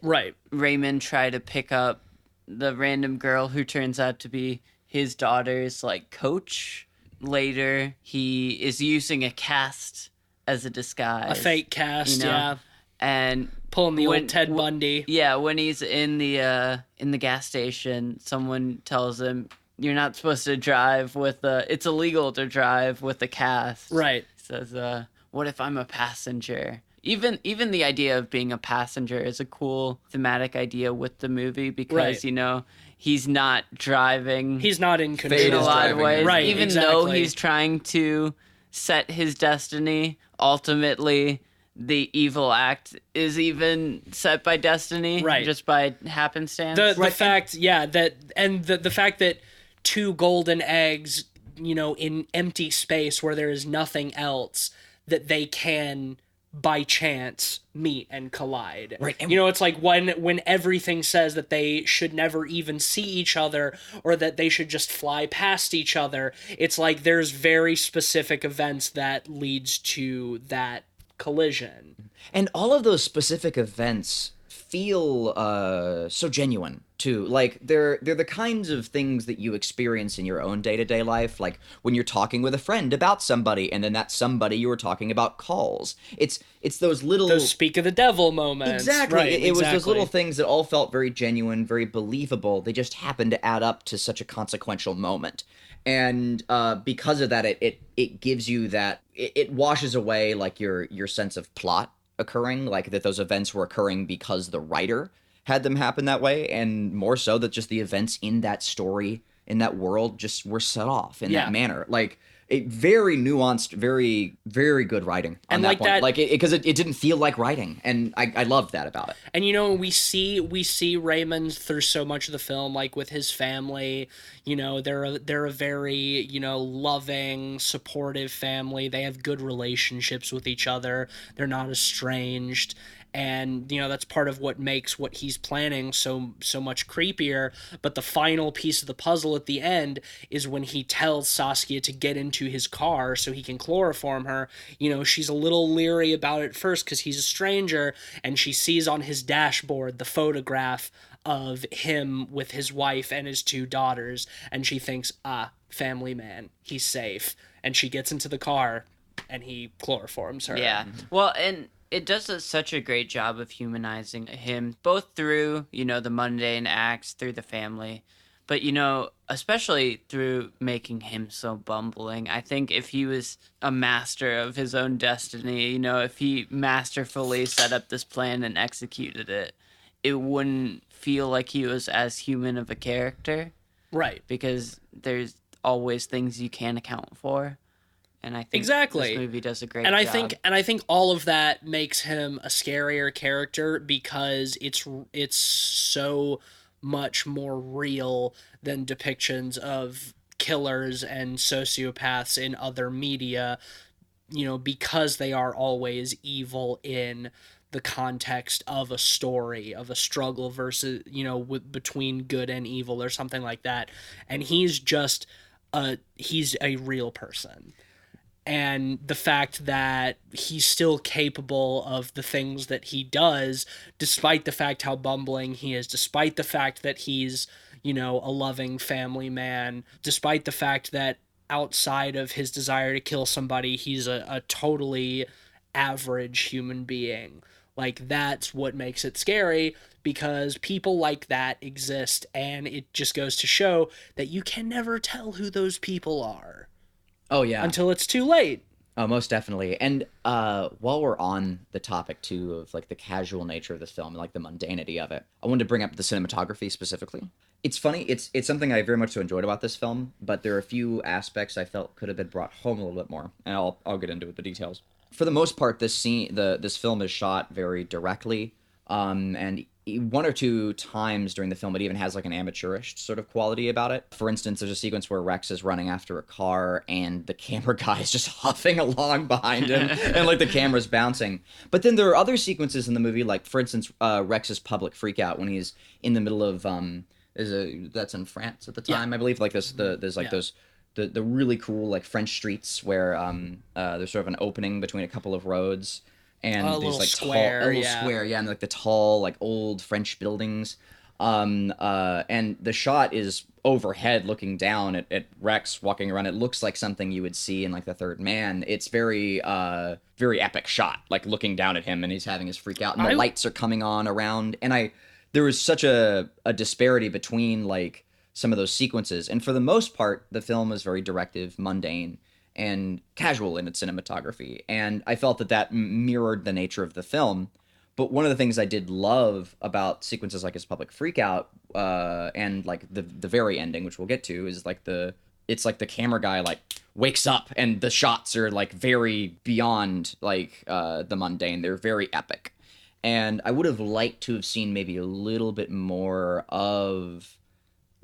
Raymond try to pick up the random girl who turns out to be his daughter's like coach. Later, he is using a cast as a disguise, a fake cast, you know? And pulling the old Ted Bundy. Yeah, when he's in the gas station, someone tells him, "You're not supposed to drive with it's illegal to drive with a cast." Right. He says, "What if I'm a passenger?" Even the idea of being a passenger is a cool thematic idea with the movie, because you know, he's not driving. He's not in control in a lot of ways. Right, even though he's trying to set his destiny, ultimately the evil act is even set by destiny, just by happenstance. The fact, the fact that two golden eggs, you know, in empty space where there is nothing else, that they can by chance meet and collide. Right, and- You know, it's like when everything says that they should never even see each other or that they should just fly past each other, it's like there's very specific events that leads to that collision. And all of those specific events feel so genuine too. Like they're the kinds of things that you experience in your own day-to-day life, like when you're talking with a friend about somebody and then that somebody you were talking about calls. It's those little Those speak of the devil moments. Exactly. Right, it was those exactly. little things that all felt very genuine, very believable. They just happened to add up to such a consequential moment. And because of that, it gives you that it washes away like your sense of plot occurring, like that those events were occurring because the writer had them happen that way, and more so that just the events in that story, in that world, just were set off in Yeah. that manner. Like it very nuanced, very, very good writing on And that like point. that- Like because it didn't feel like writing, and I loved that about it. And you know, we see Raymond through so much of the film, like with his family. You know, they're a very, you know, loving, supportive family. They have good relationships with each other. They're not estranged. And you know, that's part of what makes what he's planning so much creepier. But the final piece of the puzzle at the end is when he tells Saskia to get into his car so he can chloroform her. You know, she's a little leery about it first because he's a stranger, and she sees on his dashboard the photograph of him with his wife and his 2 daughters, and she thinks, family man, he's safe. And she gets into the car and he chloroforms her. Yeah. Well, and it does such a great job of humanizing him, both through, you know, the mundane acts, through the family, but, you know, especially through making him so bumbling. I think if he was a master of his own destiny, you know, if he masterfully set up this plan and executed it, it wouldn't feel like he was as human of a character, Right. because there's always things you can't account for. And I think Exactly. this movie does a great And job. I think all of that makes him a scarier character because it's so much more real than depictions of killers and sociopaths in other media, you know, because they are always evil in the context of a story, of a struggle versus, you know, between good and evil or something like that. And he's a real person. And the fact that he's still capable of the things that he does, despite the fact how bumbling he is, despite the fact that he's, you know, a loving family man, despite the fact that outside of his desire to kill somebody, he's a totally average human being. Like, that's what makes it scary, because people like that exist, and it just goes to show that you can never tell who those people are. Oh yeah, Until it's too late. oh, most definitely. And while we're on the topic too of like the casual nature of this film and like the mundanity of it, I wanted to bring up the cinematography specifically. It's funny. It's something I very much so enjoyed about this film, but there are a few aspects I felt could have been brought home a little bit more, and I'll get into the details. For the most part, this film is shot very directly, and one or two times during the film, it even has like an amateurish sort of quality about it. For instance, there's a sequence where Rex is running after a car and the camera guy is just huffing along behind him and like the camera's bouncing. But then there are other sequences in the movie, like for instance, Rex's public freakout when he's in the middle of that's in France at the time, I believe. Like there's like those the really cool like French streets where there's sort of an opening between a couple of roads. And A these little like square, tall, a little yeah. square, yeah, and like the tall, like old French buildings, and the shot is overhead, looking down at Rex walking around. It looks like something you would see in like The Third Man. It's very epic shot, like looking down at him, and he's having his freak out, and the lights are coming on around, and there was such a disparity between like some of those sequences, and for the most part, the film is very directive, mundane, and casual in its cinematography, and I felt that mirrored the nature of the film. But one of the things I did love about sequences like his public freakout and like the very ending, which we'll get to, is like it's like the camera guy like wakes up and the shots are like very beyond like the mundane. They're very epic, and I would have liked to have seen maybe a little bit more of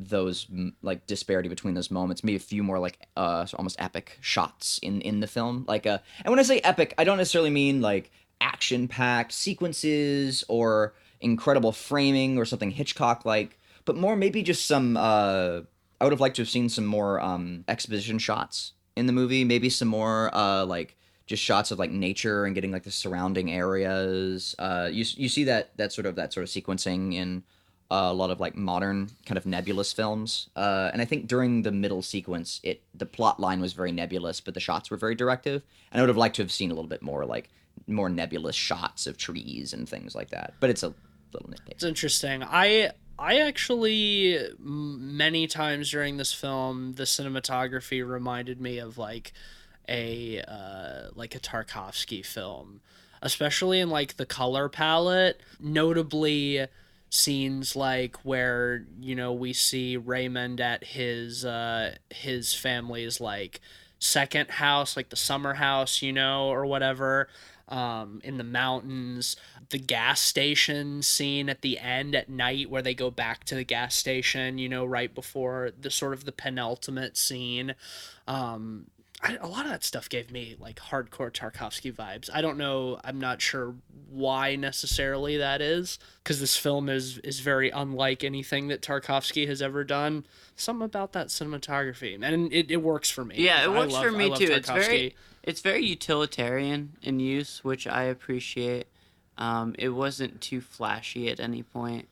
those like disparity between those moments, maybe a few more like almost epic shots in the film, like and when I say epic, I don't necessarily mean like action-packed sequences or incredible framing or something Hitchcock-like, but more maybe just some. I would have liked to have seen some more exposition shots in the movie. Maybe some more like just shots of like nature and getting like the surrounding areas. You see that sort of sequencing in a lot of like modern kind of nebulous films. And I think during the middle sequence, the plot line was very nebulous, but the shots were very directive. And I would have liked to have seen a little bit more like more nebulous shots of trees and things like that. But it's a little nitpick. It's interesting. I actually many times during this film, the cinematography reminded me of like a Tarkovsky film, especially in like the color palette, notably scenes like where, you know, we see Raymond at his family's like second house, like the summer house, you know, or whatever, in the mountains, the gas station scene at the end at night where they go back to the gas station, you know, right before the sort of the penultimate scene. A lot of that stuff gave me like hardcore Tarkovsky vibes. I don't know. I'm not sure why necessarily that is, because this film is very unlike anything that Tarkovsky has ever done. Something about that cinematography, and it works for me. Yeah, it works for me too. Tarkovsky. It's very utilitarian in use, which I appreciate. It wasn't too flashy at any point.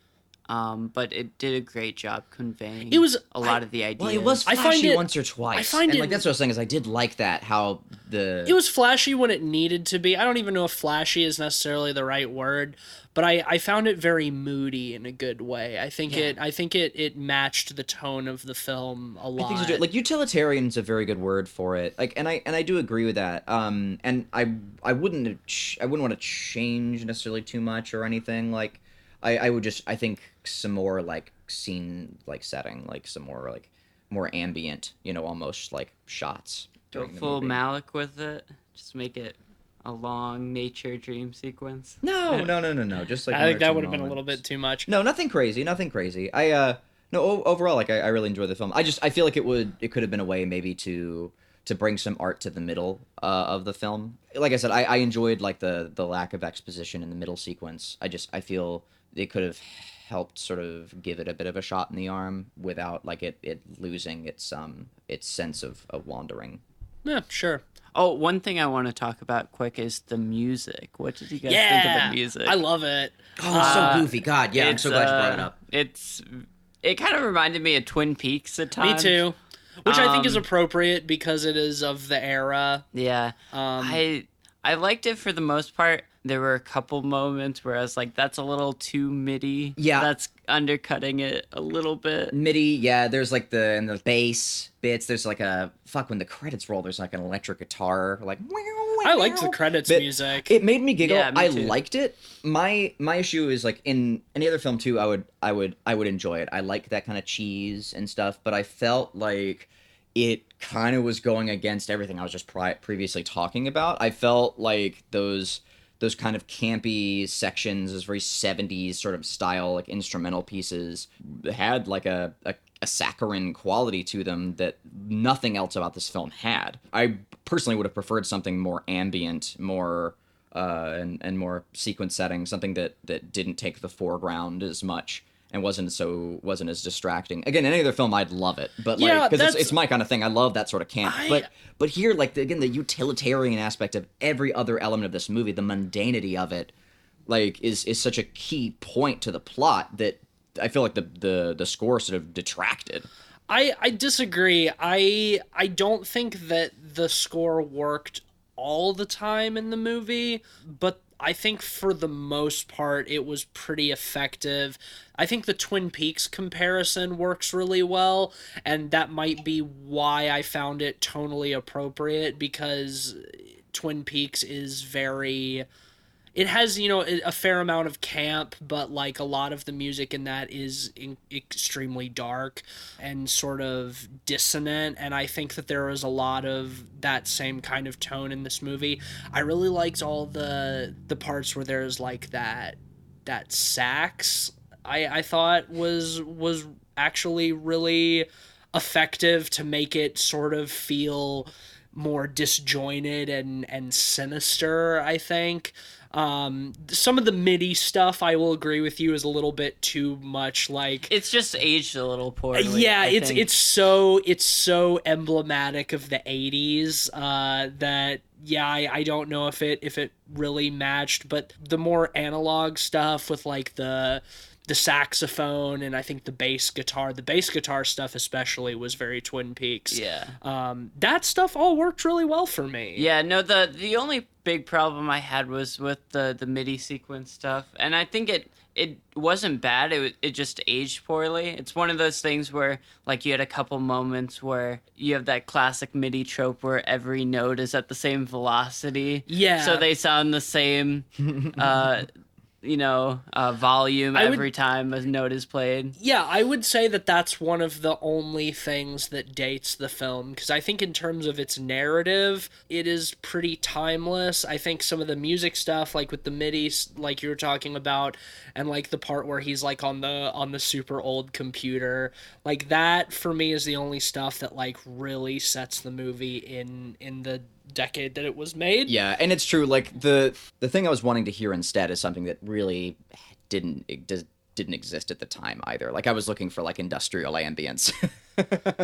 But it did a great job conveying a lot of the ideas. Well, it was flashy once or twice. Like that's what I was saying is I did like that, how it was flashy when it needed to be. I don't even know if flashy is necessarily the right word, but I found it very moody in a good way. I think it matched the tone of the film a lot. I think so too. Like utilitarian's a very good word for it. Like and I do agree with that. And I wouldn't want to change necessarily too much or anything. Like I would just, I think some more like scene like setting, like some more like more ambient, you know, almost like shots. Go full Malick with it. Just make it a long nature dream sequence. No. Just like I think that would have been a little bit too much. No, nothing crazy. Overall, like I really enjoyed the film. I feel like it could have been a way maybe to bring some art to the middle of the film. Like I said, I enjoyed like the lack of exposition in the middle sequence. I feel it could have helped sort of give it a bit of a shot in the arm without like it losing its sense of wandering. Yeah, sure. Oh, one thing I want to talk about quick is the music. What did you guys think of the music? I love it. Oh, so goofy. God, yeah, I'm so glad you brought it up. It kind of reminded me of Twin Peaks at times. Me too. Which I think is appropriate because it is of the era. Yeah. I liked it for the most part. There were a couple moments where I was like, that's a little too MIDI. Yeah. That's undercutting it a little bit. MIDI, yeah, there's like in the bass bits, there's like when the credits roll, there's like an electric guitar, like I liked the credits music. It made me giggle. Yeah, me too. I liked it. My issue is like in any other film too, I would enjoy it. I like that kind of cheese and stuff, but I felt like it kind of was going against everything I was just previously talking about. I felt like those kind of campy sections, those very 70s sort of style, like instrumental pieces, had like a saccharine quality to them that nothing else about this film had. I personally would have preferred something more ambient, more and more sequence setting, something that didn't take the foreground as much and wasn't as distracting. Again, in any other film, I'd love it, but like because it's my kind of thing. I love that sort of camp. But here, like the utilitarian aspect of every other element of this movie, the mundanity of it, like is such a key point to the plot that I feel like the score sort of detracted. I disagree. I don't think that the score worked all the time in the movie, but I think for the most part it was pretty effective. I think the Twin Peaks comparison works really well, and that might be why I found it tonally appropriate, because Twin Peaks is it has, you know, a fair amount of camp, but like a lot of the music in that is extremely dark and sort of dissonant, and I think that there was a lot of that same kind of tone in this movie. I really liked all the parts where there's like that sax. I thought was actually really effective to make it sort of feel more disjointed and sinister, I think. Some of the MIDI stuff, I will agree with you, is a little bit too much. Like, It's just aged a little poorly. yeah, I think. it's so emblematic of the 80s that yeah, I don't know if it really matched, but the more analog stuff with like the saxophone and I think the bass guitar stuff especially was very Twin Peaks. Yeah. That stuff all worked really well for me. Yeah, no, the only big problem I had was with the MIDI sequence stuff, and I think it wasn't bad. It just aged poorly. It's one of those things where like you had a couple moments where you have that classic MIDI trope where every note is at the same velocity. Yeah. So they sound the same. Volume every time a note is played. Yeah, I would say that that's one of the only things that dates the film, because I think in terms of its narrative, it is pretty timeless. I think some of the music stuff, like with the MIDI, like you were talking about, and like the part where he's like on the super old computer, like that for me is the only stuff that like really sets the movie in the decade that it was made. Yeah, and it's true. Like the thing I was wanting to hear instead is something that really didn't exist at the time either. Like I was looking for like industrial ambience.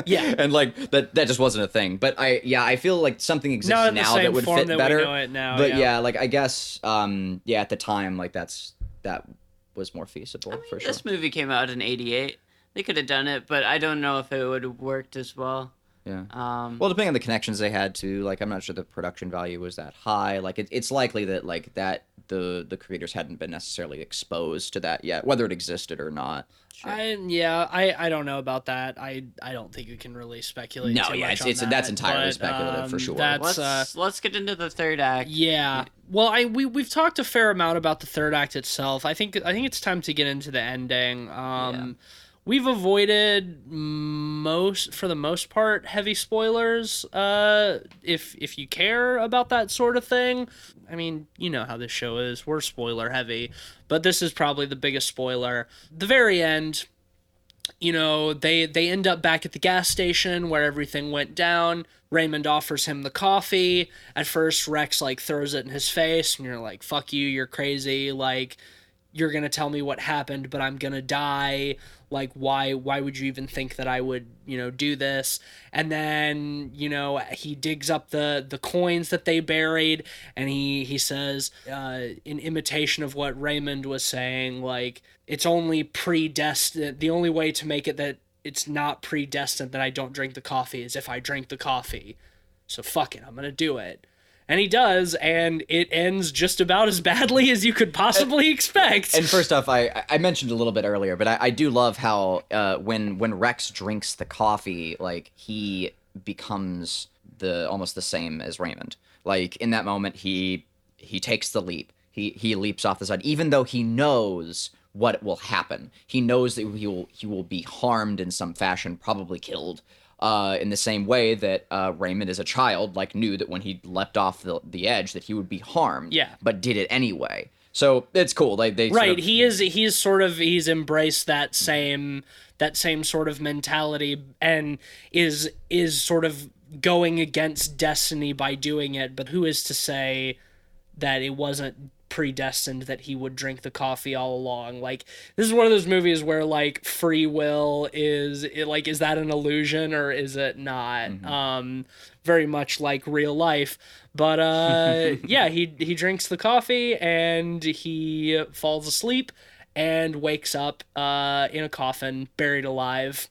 Yeah, and like that just wasn't a thing. But I feel like something exists not now that would fit that better. We know it now, but yeah, like I guess at the time like that was more feasible for sure. This movie came out in '88. They could have done it, but I don't know if it would have worked as well. Yeah. Well, depending on the connections they had to, like, I'm not sure the production value was that high. Like, it's likely that like that the creators hadn't been necessarily exposed to that yet, whether it existed or not. Sure. I don't know about that. I don't think you can really speculate. No, too yeah, much it's on that's that, entirely but, speculative for sure. Let's get into the third act. Yeah. Well, we've talked a fair amount about the third act itself. I think it's time to get into the ending. We've avoided for the most part, heavy spoilers. If you care about that sort of thing, I mean, you know how this show is. We're spoiler heavy, but this is probably the biggest spoiler. The very end, they end up back at the gas station where everything went down. Raymond offers him the coffee. At first, Rex like throws it in his face, and you're like, "Fuck you, you're crazy." Like, you're gonna tell me what happened, but I'm gonna die. Like, why would you even think that I would, do this? And then, he digs up the coins that they buried, and he says, in imitation of what Raymond was saying, like, it's only predestined. The only way to make it that it's not predestined that I don't drink the coffee is if I drink the coffee. So fuck it, I'm gonna do it. And he does, and it ends just about as badly as you could possibly expect. And first off, I mentioned a little bit earlier, but I do love how when Rex drinks the coffee, like, he becomes almost the same as Raymond. Like, in that moment, he takes the leap. He leaps off the side, even though he knows what will happen. He knows that he will be harmed in some fashion, probably killed. In the same way that Raymond as a child knew that when he leapt off the edge that he would be harmed, but did it anyway. So it's cool. He's embraced that same sort of mentality and is sort of going against destiny by doing it. But who is to say that it wasn't predestined that he would drink the coffee all along? Like, this is one of those movies where free will is that an illusion or is it not? Mm-hmm. Very much like real life, but he drinks the coffee and he falls asleep and wakes up in a coffin, buried alive,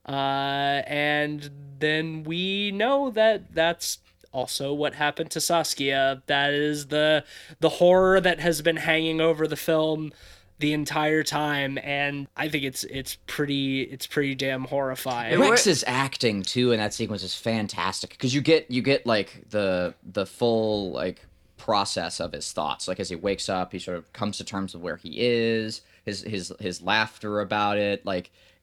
and then we know that that's also what happened to Saskia. That is the horror that has been hanging over the film the entire time, and I think it's pretty damn horrifying. Rex's acting too in that sequence is fantastic because you get the full process of his thoughts. Like, as he wakes up, he sort of comes to terms with where he is, his laughter about it,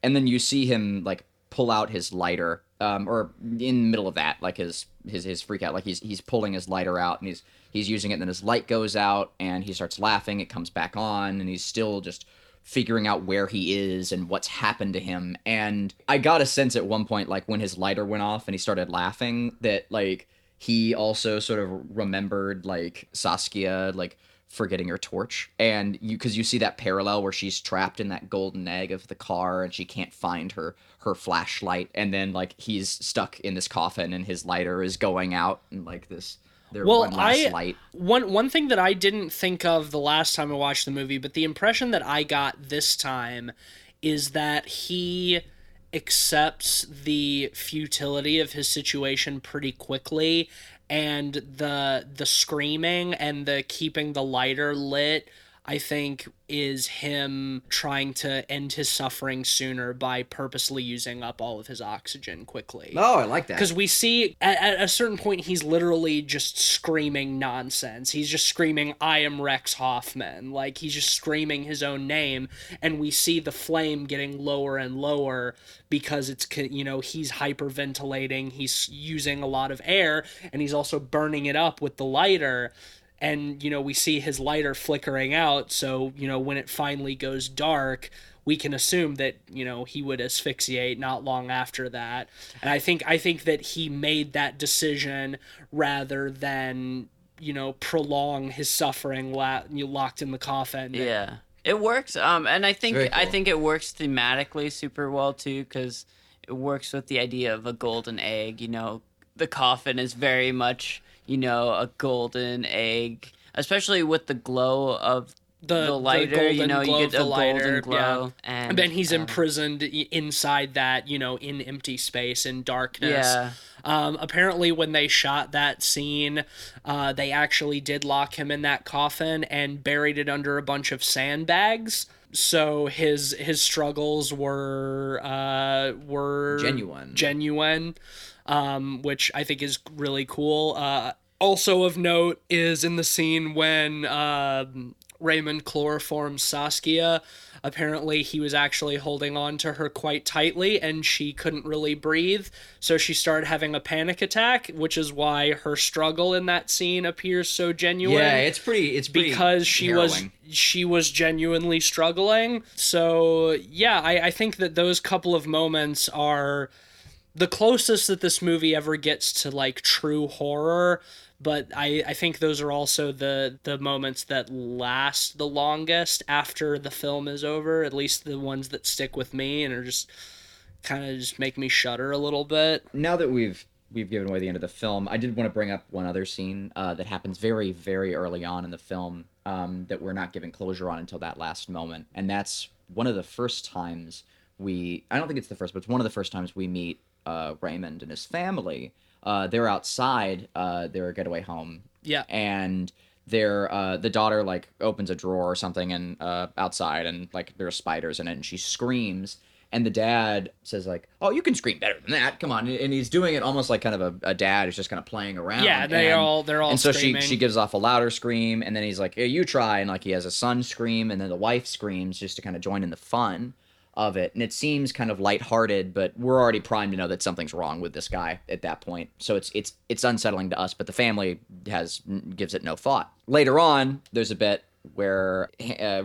and then you see him pull out his lighter, or in the middle of that, his freak out, he's pulling his lighter out and he's using it, and then his light goes out and he starts laughing, it comes back on, and he's still just figuring out where he is and what's happened to him. And I got a sense at one point, when his lighter went off and he started laughing, that he also sort of remembered Saskia forgetting her torch, and because you see that parallel where she's trapped in that golden egg of the car and she can't find her flashlight, and then like he's stuck in this coffin and his lighter is going out and like this their one last light. One thing that I didn't think of the last time I watched the movie, but the impression that I got this time is that he accepts the futility of his situation pretty quickly, and the screaming and the keeping the lighter lit, I think, is him trying to end his suffering sooner by purposely using up all of his oxygen quickly. Oh, I like that. Because we see at a certain point he's literally just screaming nonsense. He's just screaming, "I am Rex Hoffman." Like, he's just screaming his own name, and we see the flame getting lower and lower because it's, you know, he's hyperventilating, he's using a lot of air, and he's also burning it up with the lighter. And, you know, we see his lighter flickering out, so, you know, when it finally goes dark, we can assume that, you know, he would asphyxiate not long after that. And I think that he made that decision rather than, you know, prolong his suffering locked in the coffin. Yeah. It works. And I think Very cool. I think it works thematically super well too, because it works with the idea of a golden egg. You know, the coffin is very much, you know, a golden egg, especially with the glow of the lighter. You know, you get a golden glow, yeah. And then he's imprisoned inside that, you know, in empty space, in darkness. Yeah. Apparently, when they shot that scene, they actually did lock him in that coffin and buried it under a bunch of sandbags. So his struggles were genuine, which I think is really cool. Also of note is in the scene when Raymond chloroforms Saskia. Apparently he was actually holding on to her quite tightly and she couldn't really breathe, so she started having a panic attack, which is why her struggle in that scene appears so genuine. Yeah, it's pretty because she was genuinely struggling. So yeah, I think that those couple of moments are the closest that this movie ever gets to like true horror. But I think those are also the moments that last the longest after the film is over, at least the ones that stick with me and are just kind of just make me shudder a little bit. Now that we've given away the end of the film, I did want to bring up one other scene that happens very, very early on in the film that we're not giving closure on until that last moment. And that's one of the first times I don't think it's the first, but it's one of the first times we meet Raymond and his family. They're outside their getaway home. Yeah. And the daughter like opens a drawer or something and outside, and like there are spiders in it, and she screams, and the dad says like, "Oh, you can scream better than that. Come on." And he's doing it almost like kind of a dad who's just kind of playing around. Yeah, they're all and so screaming. she gives off a louder scream, and then he's like, "Hey, you try," and like he has a son scream, and then the wife screams just to kind of join in the fun of it. And it seems kind of lighthearted, but we're already primed to know that something's wrong with this guy at that point. So it's unsettling to us, but the family gives it no thought. Later on, there's a bit where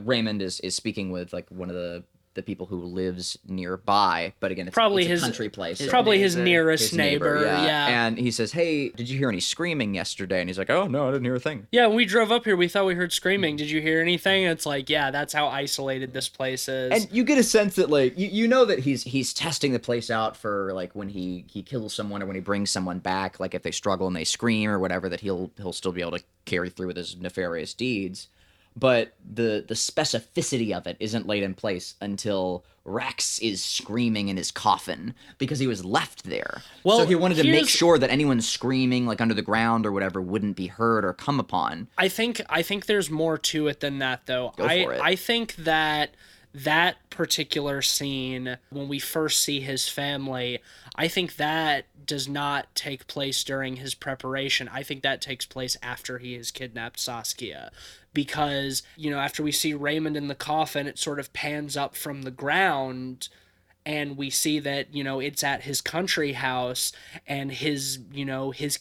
Raymond is speaking with like one of the people who lives nearby, but again, it's a country place. Probably his nearest His neighbor. Yeah. And he says, "Hey, did you hear any screaming yesterday?" And he's like, "Oh, no, I didn't hear a thing." Yeah, when we drove up here, we thought we heard screaming. Did you hear anything? It's like, yeah, that's how isolated this place is. And you get a sense that like you know that he's testing the place out for like when he kills someone or when he brings someone back, like if they struggle and they scream or whatever, that he'll still be able to carry through with his nefarious deeds. But the specificity of it isn't laid in place until Rex is screaming in his coffin because he was left there. Well, so he wanted to make sure that anyone screaming like under the ground or whatever wouldn't be heard or come upon. I think there's more to it than that, though. Go for it. I think that particular scene, when we first see his family, I think that does not take place during his preparation. I think that takes place after he has kidnapped Saskia. Because, you know, after we see Raymond in the coffin, it sort of pans up from the ground and we see that, you know, it's at his country house and his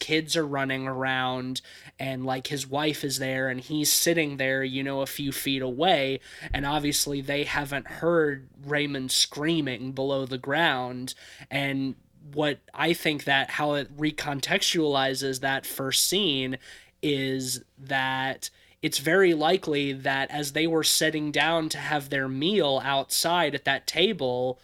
kids are running around and like his wife is there and he's sitting there, you know, a few feet away. And obviously they haven't heard Raymond screaming below the ground. And what I think that how it recontextualizes that first scene is that it's very likely that as they were sitting down to have their meal outside at that table,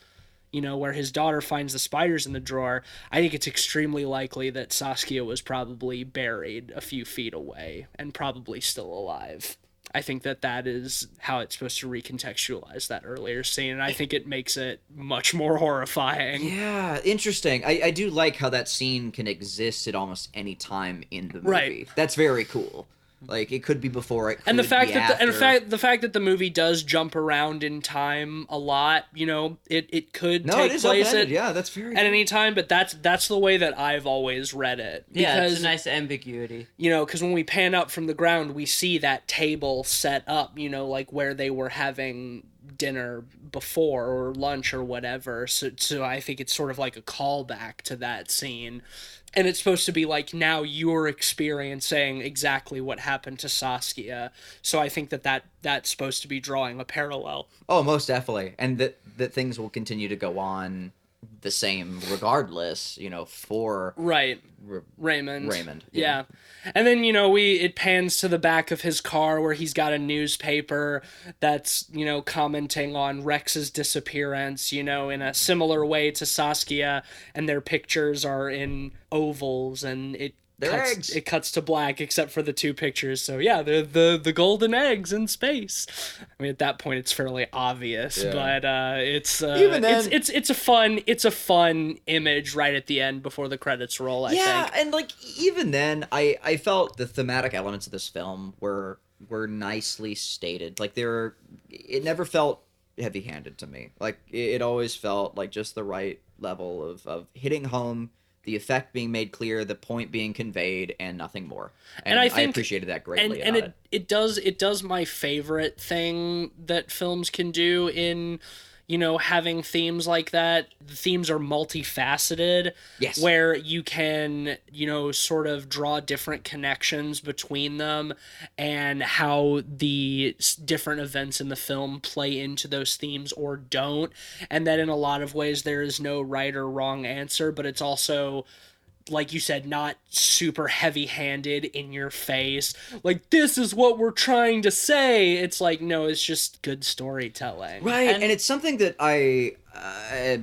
you know, where his daughter finds the spiders in the drawer, I think it's extremely likely that Saskia was probably buried a few feet away and probably still alive. I think that is how it's supposed to recontextualize that earlier scene, and I think it makes it much more horrifying. Yeah, interesting. I do like how that scene can exist at almost any time in the movie. Right. That's very cool. Like, it could be before, it could And the fact be that after. the fact that the movie does jump around in time a lot, you know, it could No, take it is place open-ended. Yeah, that's very at any time, but that's the way that I've always read it. Yeah, Because, it's a nice ambiguity. you know, because when we pan up from the ground, we see that table set up, you know, like where they were having dinner before or lunch or whatever. So I think it's sort of like a callback to that scene. And it's supposed to be like, now you're experiencing exactly what happened to Saskia. So I think that's supposed to be drawing a parallel. Oh, most definitely. And that things will continue to go on the same regardless, you know, for Right. Raymond. Yeah. And then, you know, it pans to the back of his car where he's got a newspaper that's, you know, commenting on Rex's disappearance, you know, in a similar way to Saskia, and their pictures are in ovals, and Eggs. It cuts to black except for the two pictures. So yeah, they're the golden eggs in space. I mean, at that point it's fairly obvious, Yeah. but it's Even then- it's a fun image right at the end before the credits roll, I Yeah, think. and like even then I felt the thematic elements of this film were nicely stated. Like it never felt heavy-handed to me. Like it always felt like just the right level of hitting home, the effect being made clear, the point being conveyed, and nothing more. And I think- appreciated that greatly. And about it does my favorite thing that films can do in, you know, having themes like that. The themes are multifaceted. Yes. Where you can, you know, sort of draw different connections between them and how the different events in the film play into those themes or don't. And that in a lot of ways there is no right or wrong answer, but it's also, like you said, not super heavy-handed in your face. Like, this is what we're trying to say. It's like, no, it's just good storytelling. Right, And- and it's something that I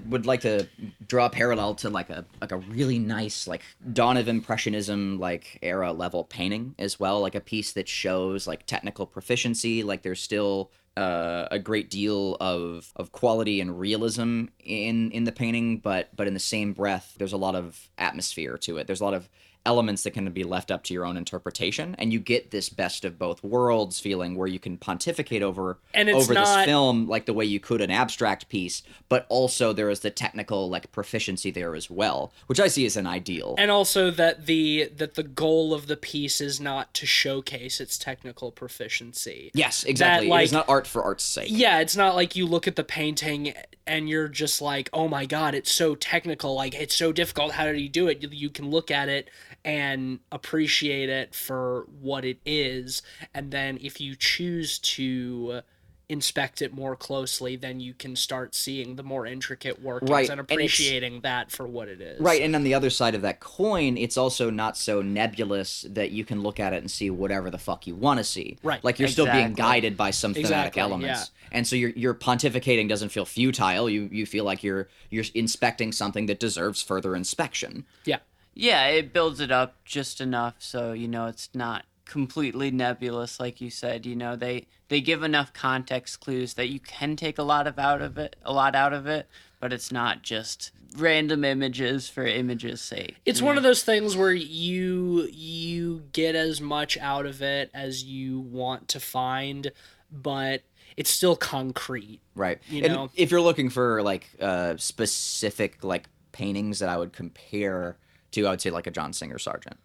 would like to draw a parallel to like a really nice like dawn of impressionism like era level painting as well, like a piece that shows like technical proficiency. Like there's still a great deal of quality and realism in the painting, but in the same breath, there's a lot of atmosphere to it. There's a lot of elements that can be left up to your own interpretation, and you get this best of both worlds feeling where you can pontificate over And it's this not- film like the way you could an abstract piece, but also there is the technical like proficiency there as well, which I see as an ideal. And also that the goal of the piece is not to showcase its technical proficiency. Yes, exactly. That, like- it is not art for art's sake. Yeah, it's not like you look at the painting and you're just like, oh my god, it's so technical, like it's so difficult, how did he do it? You can look at it and appreciate it for what it is, and then if you choose to inspect it more closely, then you can start seeing the more intricate workings Right, and and it's- appreciating that for what it is. Right, and on the other side of that coin, it's also not so nebulous that you can look at it and see whatever the fuck you want to see. Right, Like you're still being exactly. guided by some thematic Exactly, elements. And so your pontificating doesn't feel futile. You feel like you're inspecting something that deserves further inspection. Yeah. Yeah, it builds it up just enough so, you know, it's not completely nebulous, like you said. You know, they give enough context clues that you can take a lot out of it, but it's not just random images for images' sake. It's one of those things where you get as much out of it as you want to find, but it's still concrete. Right. You And know? if you're looking for like specific like paintings that I would compare to, I would say like a John Singer Sargent.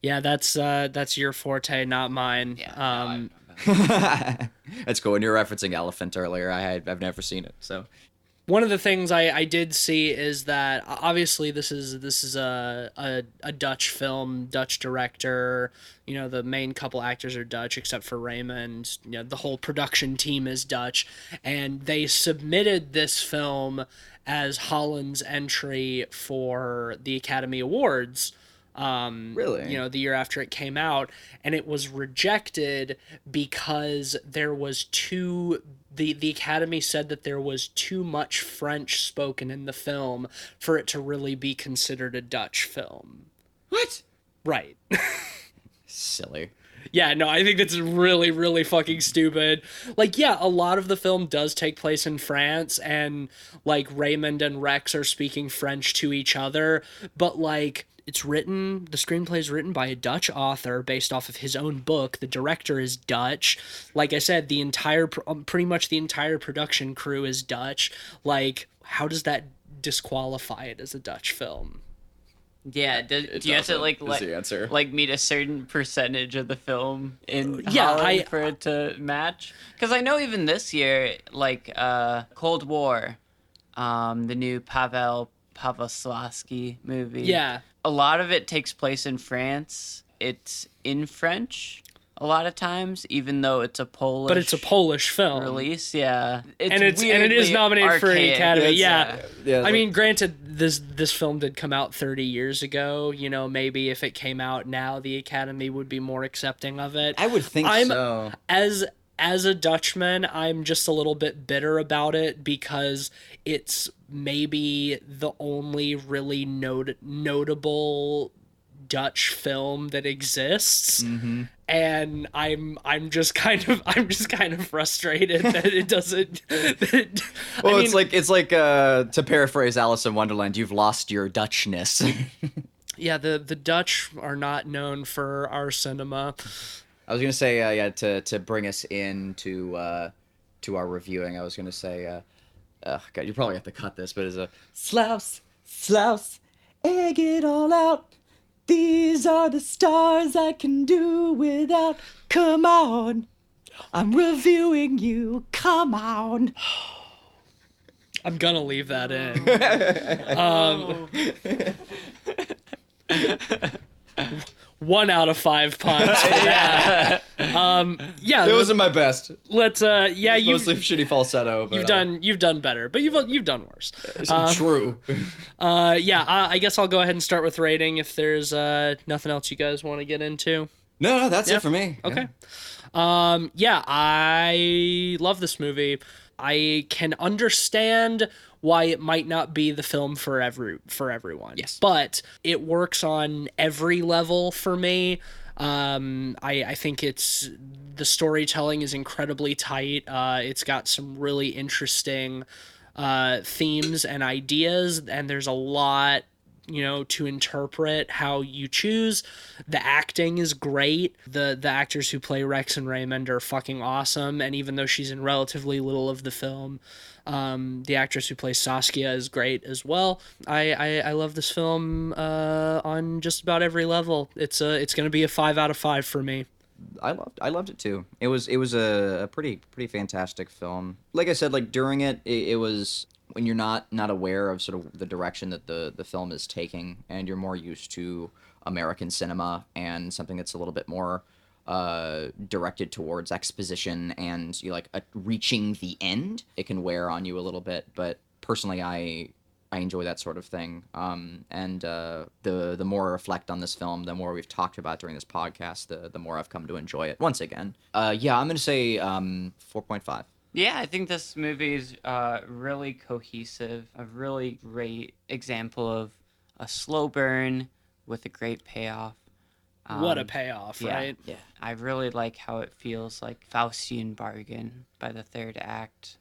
Yeah, that's your forte, not mine. Yeah, That's cool. When you were referencing Elephant earlier, I've never seen it, so. One of the things I did see is that obviously this is a Dutch film, Dutch director. You know, the main couple actors are Dutch except for Raymond. You know, the whole production team is Dutch, and they submitted this film as Holland's entry for the Academy Awards Really? You know, the year after it came out, and it was rejected because there was the Academy said that there was too much French spoken in the film for it to really be considered a Dutch film. What? Right. Silly. Yeah, no, I think that's really, really fucking stupid. Like, yeah, a lot of the film does take place in France, and, like, Raymond and Rex are speaking French to each other, but, like, the screenplay is written by a Dutch author based off of his own book. The director is Dutch. Like I said, pretty much the entire production crew is Dutch. Like, how does that disqualify it as a Dutch film? Yeah, do you have to is the answer. like meet a certain percentage of the film in Yeah, Holland for it to match? Because I know even this year, like Cold War, the new Pavel Pavlovsky movie. Yeah. A lot of it takes place in France. It's in French a lot of times, even though it's a Polish. But it's a Polish film. release, yeah. And it is nominated for an archaic. Academy. It's, Yeah. Yeah, I mean, granted, this film did come out 30 years ago. You know, maybe if it came out now, the Academy would be more accepting of it. I would think so. As a Dutchman, I'm just a little bit bitter about it because it's maybe the only really notable Dutch film that exists. Mm-hmm. And I'm just kind of frustrated that it doesn't. Well, it's like to paraphrase Alice in Wonderland, you've lost your Dutchness. Yeah, the Dutch are not known for our cinema. I was gonna say, to bring us into to our reviewing, I was gonna say, God, you probably have to cut this, but it's a slouse, egg it all out. These are the stars I can do without. Come on, I'm reviewing you. Come on. I'm gonna leave that in. 1 out of 5 puns for that. Yeah, It wasn't my best. let's Mostly shitty falsetto. But, you've done better, but you've done worse. True. I guess I'll go ahead and start with rating if there's nothing else you guys want to get into. No, that's it for me. Okay. I love this movie. I can understand why it might not be the film for everyone. Yes. But it works on every level for me. I think the storytelling is incredibly tight. It's got some really interesting themes and ideas, and there's a lot, to interpret how you choose. The acting is great. The actors who play Rex and Raymond are fucking awesome, and even though she's in relatively little of the film, the actress who plays Saskia is great as well. I love this film on just about every level. It's gonna be a 5 out of 5 for me. I loved it too. It was a pretty fantastic film. Like I said, like during it was when you're not aware of sort of the direction that the film is taking, and you're more used to American cinema and something that's a little bit more directed towards exposition and reaching the end, it can wear on you a little bit. But personally, I enjoy that sort of thing. And the more I reflect on this film, the more we've talked about during this podcast, the more I've come to enjoy it once again. I'm gonna say 4.5. Yeah, I think this movie is really cohesive, a really great example of a slow burn with a great payoff. What a payoff, yeah, right? Yeah. I really like how it feels like Faustian bargain by the third act,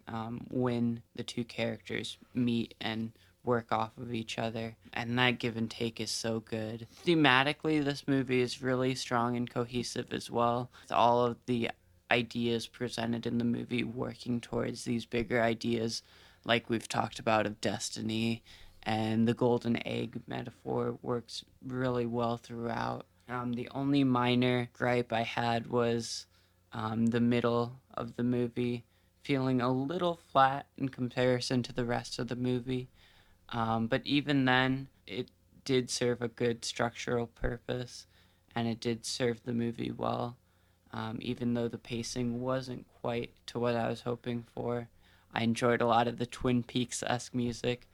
when the two characters meet and work off of each other, and that give and take is so good. Thematically, this movie is really strong and cohesive as well. All of the ideas presented in the movie working towards these bigger ideas, like we've talked about, of destiny, and the golden egg metaphor works really well throughout. The only minor gripe I had was the middle of the movie feeling a little flat in comparison to the rest of the movie. But even then, it did serve a good structural purpose, and it did serve the movie well. Even though the pacing wasn't quite to what I was hoping for. I enjoyed a lot of the Twin Peaks-esque music.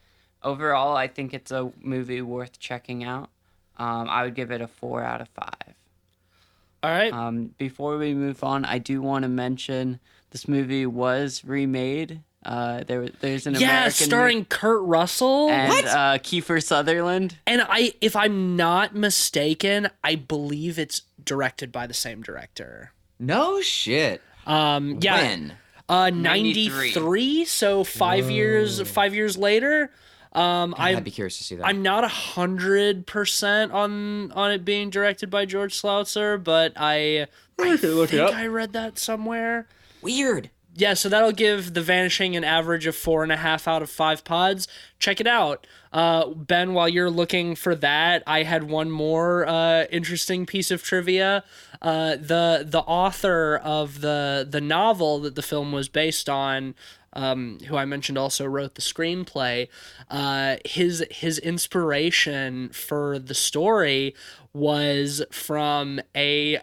Overall, I think it's a movie worth checking out. I would give it a 4 out of 5. All right. Before we move on, I do want to mention this movie was remade. There's an American starring Kurt Russell and Kiefer Sutherland. and if I'm not mistaken, I believe it's directed by the same director. No shit. Yeah. When? 93, so 5 years later. I'd be curious to see that. I'm not 100% on it being directed by George Slautzer, but I think I read that somewhere. Weird. Yeah, so that'll give The Vanishing an average of 4.5 out of 5 pods. Check it out. Ben, while you're looking for that, I had one more interesting piece of trivia. The author of the novel that the film was based on, who I mentioned also wrote the screenplay, his inspiration for the story was from a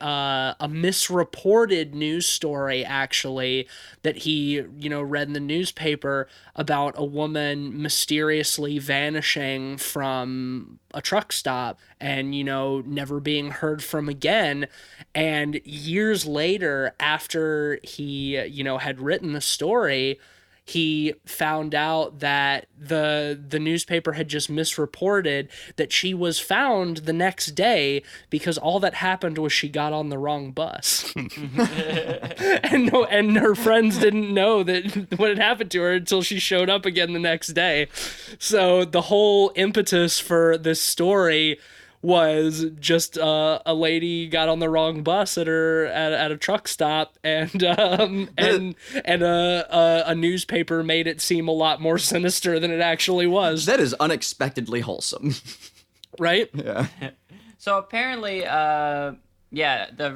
misreported news story, actually, that he read in the newspaper about a woman mysteriously vanishing from a truck stop and never being heard from again. And years later, after he had written the story, he found out that the newspaper had just misreported that she was found the next day because all that happened was she got on the wrong bus. and her friends didn't know that what had happened to her until she showed up again the next day. So the whole impetus for this story was just a lady got on the wrong bus at a truck stop, and a newspaper made it seem a lot more sinister than it actually was. That is unexpectedly wholesome. Right? Yeah. So apparently, the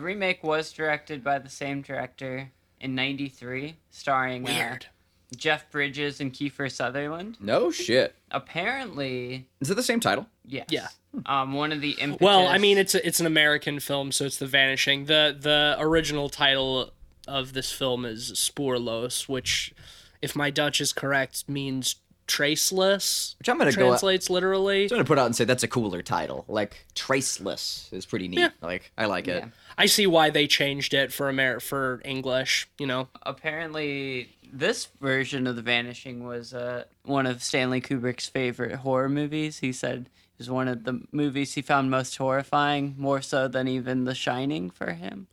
remake was directed by the same director in '93, starring Weird. Jeff Bridges and Kiefer Sutherland. No shit. Apparently, Is it the same title? yes. Yeah. One of the impetus... Well, I mean, it's an American film, so it's The Vanishing. The original title of this film is Spoorloos, which, if my Dutch is correct, means traceless. Which I'm gonna translates literally. I'm gonna put out and say that's a cooler title. Like Traceless is pretty neat. Yeah. Like I like it. Yeah. I see why they changed it for English. Apparently, this version of The Vanishing was one of Stanley Kubrick's favorite horror movies. He said it was one of the movies he found most horrifying, more so than even The Shining for him.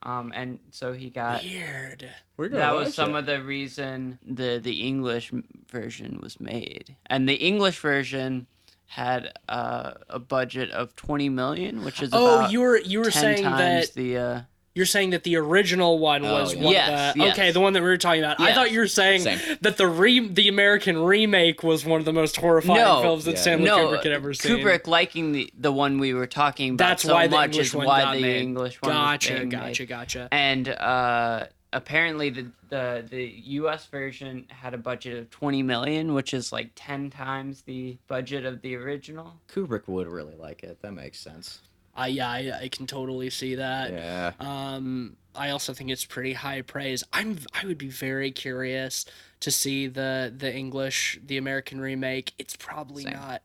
And so he got... Weird. That was some of the reason the English version was made. And the English version had a budget of $20 million, which is about you were 10 saying times that you're saying that the original one was yeah. one Yes, of the yes. okay, the one that we were talking about. I Yes. thought you were saying Same. that the American remake was one of the most horrifying No. films that Yeah. Stanley Kubrick had ever seen. Kubrick liking the one we were talking about That's so why the much English is one why got the made. English one was being made. Gotcha. And apparently the U.S. version had a budget of $20 million, which is like 10 times the budget of the original. Kubrick would really like it. That makes sense. I can totally see that. Yeah. I also think it's pretty high praise. I would be very curious to see the American remake. It's probably Same. not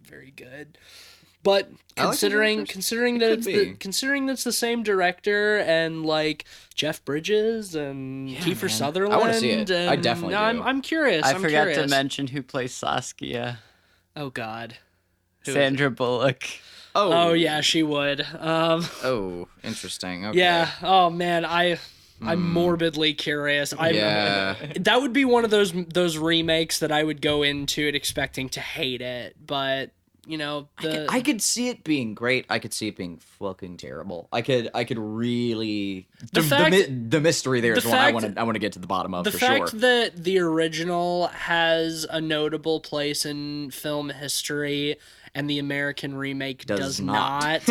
very good. But considering considering that's the same director and like Jeff Bridges and Kiefer Sutherland, I wanna see it. I definitely do. I'm curious. I I'm forgot curious. to mention who plays Saskia. Oh God. Who is Sandra Bullock. Oh yeah, she would. Oh, interesting. Okay. Yeah. Oh man, I'm morbidly curious. Yeah. That would be one of those remakes that I would go into it expecting to hate it, but I could see it being great. I could see it being fucking terrible. I could really the mystery there is one I want to get to the bottom of the for fact sure. that the original has a notable place in film history and the American remake does not.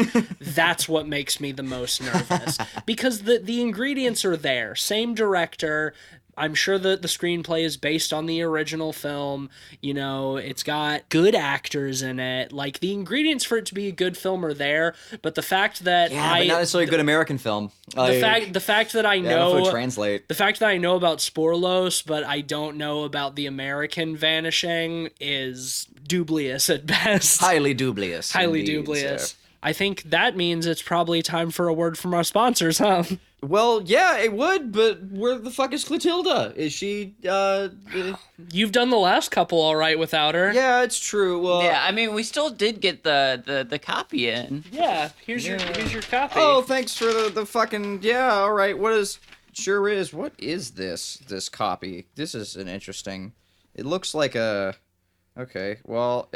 That's what makes me the most nervous because the ingredients are there. Same director. I'm sure that the screenplay is based on the original film. It's got good actors in it. Like, the ingredients for it to be a good film are there, but the fact that but not necessarily a good American film. The fact that I know translate. the fact that I know about Spoorloos, but I don't know about the American Vanishing is dubious at best. Highly dubious. Highly indeed, dubious. sir. I think that means it's probably time for a word from our sponsors, huh? Well, yeah, it would, but where the fuck is Clotilda? Is she, You've done the last couple all right without her. Yeah, it's true. Well, Yeah, I mean, we still did get the copy in. Yeah, here's your copy. Oh, thanks for the fucking, yeah, all right, what is this copy? This is an interesting, it looks like a, okay, well,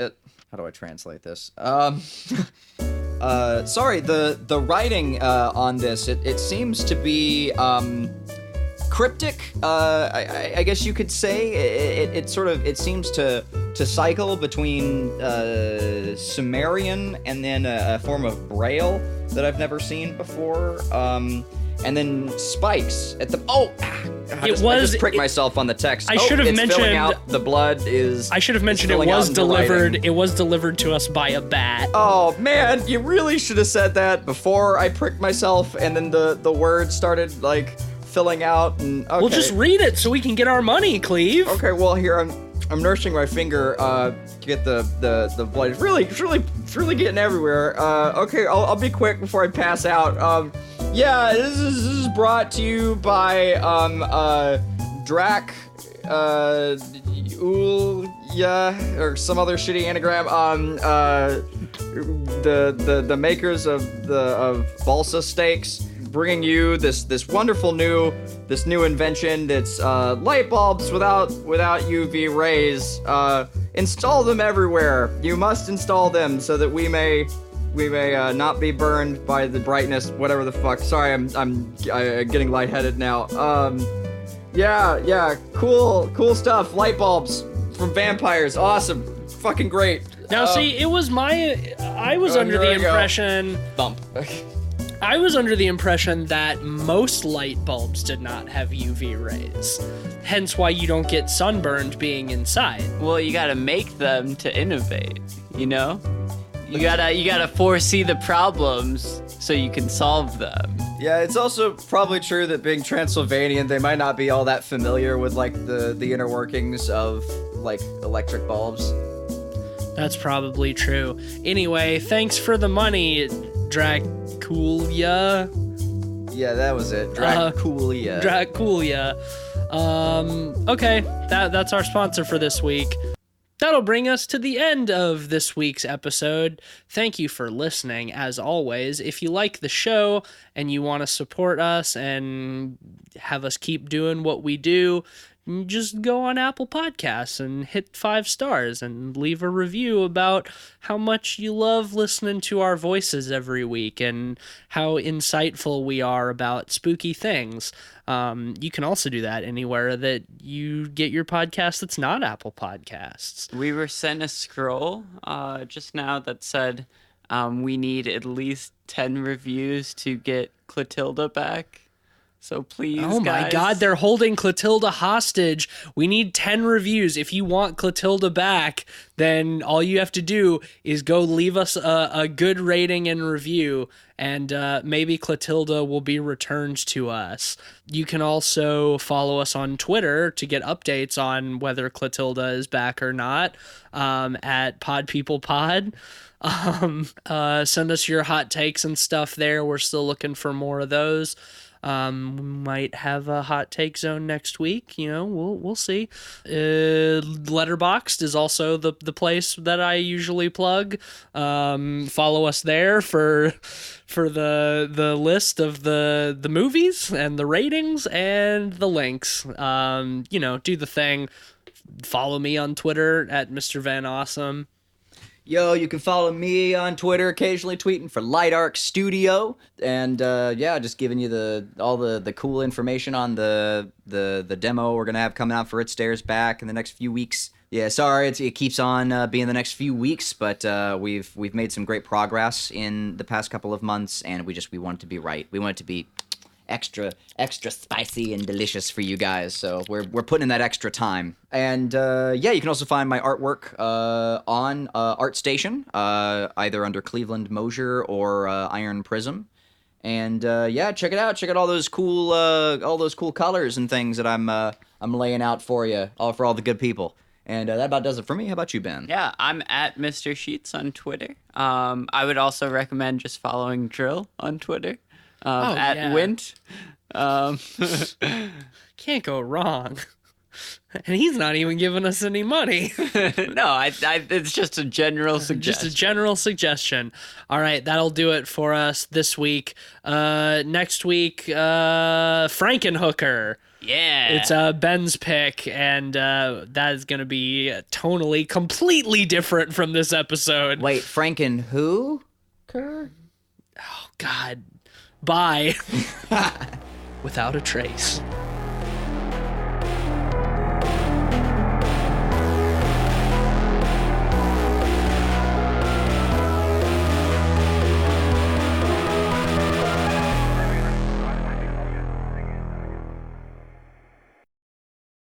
how do I translate this? Sorry, the writing on this, it seems to be cryptic. I guess you could say it seems to cycle between Sumerian and then a form of Braille that I've never seen before. And then spikes at the I just pricked myself on the text. I should have mentioned filling out, the blood is. I should have mentioned it was delivered. It was delivered to us by a bat. Oh man, you really should have said that before I pricked myself, and then the words started like filling out. And okay. We'll just read it so we can get our money, Cleve. Okay, well here I'm nursing my finger to get the blood. It's really getting everywhere. Okay, I'll be quick before I pass out. Yeah, this is brought to you by Drac Ulya or some other shitty anagram. The makers of balsa steaks, bringing you this wonderful new invention that's light bulbs without UV rays. Install them everywhere. You must install them so that we may not be burned by the brightness, whatever the fuck. Sorry, I'm getting lightheaded now. Yeah, cool stuff. Light bulbs from vampires, awesome, fucking great. Now, see, I was under the impression. Thump. I was under the impression that most light bulbs did not have UV rays. Hence why you don't get sunburned being inside. Well, you gotta make them to innovate, you know? You gotta foresee the problems so you can solve them. Yeah, it's also probably true that being Transylvanian, they might not be all that familiar with like the inner workings of like electric bulbs. That's probably true. Anyway, thanks for the money, Draculia. Yeah, that was it. Draculia. Draculia. Okay, that's our sponsor for this week. That'll bring us to the end of this week's episode. Thank you for listening, as always. If you like the show and you want to support us and have us keep doing what we do, just go on Apple Podcasts and hit 5 stars and leave a review about how much you love listening to our voices every week and how insightful we are about spooky things. You can also do that anywhere that you get your podcast that's not Apple Podcasts. We were sent a scroll just now that said we need at least 10 reviews to get Clotilda back. So please, oh my guys. God, they're holding Clotilda hostage. We need 10 reviews. If you want Clotilda back, then all you have to do is go leave us a good rating and review, and maybe Clotilda will be returned to us. You can also follow us on Twitter to get updates on whether Clotilda is back or not, at PodPeoplePod. Send us your hot takes and stuff there. We're still looking for more of those. We might have a hot take zone next week. You know, we'll see. Letterboxd is also the place that I usually plug. Follow us there for the list of the movies and the ratings and the links. You know, do the thing. Follow me on Twitter at Mr. Van Awesome. Yo, you can follow me on Twitter, occasionally tweeting for Light Arc Studio, and yeah, just giving you all the cool information on the demo we're gonna have coming out for It Stares Back in the next few weeks. Yeah, sorry, it keeps on being the next few weeks, but we've made some great progress in the past couple of months, and we want it to be right. We want it to be extra spicy and delicious for you guys, so we're putting in that extra time. And yeah, you can also find my artwork on ArtStation, either under Cleveland Mosier or Iron Prism. And yeah, check it out. Check out all those cool colors and things that I'm laying out for you, all for all the good people. And that about does it for me. How about you, Ben? Yeah, I'm at Mr. Sheets on Twitter. I would also recommend just following Drill on Twitter. At yeah. Wint. Can't go wrong. And he's not even giving us any money. No, it's just a general suggestion. Just a general suggestion. All right, that'll do it for us this week. Next week, Frankenhooker. Yeah. It's Ben's pick, and that is going to be tonally completely different from this episode. Wait, Franken who? Oh, God. Bye. Without a trace.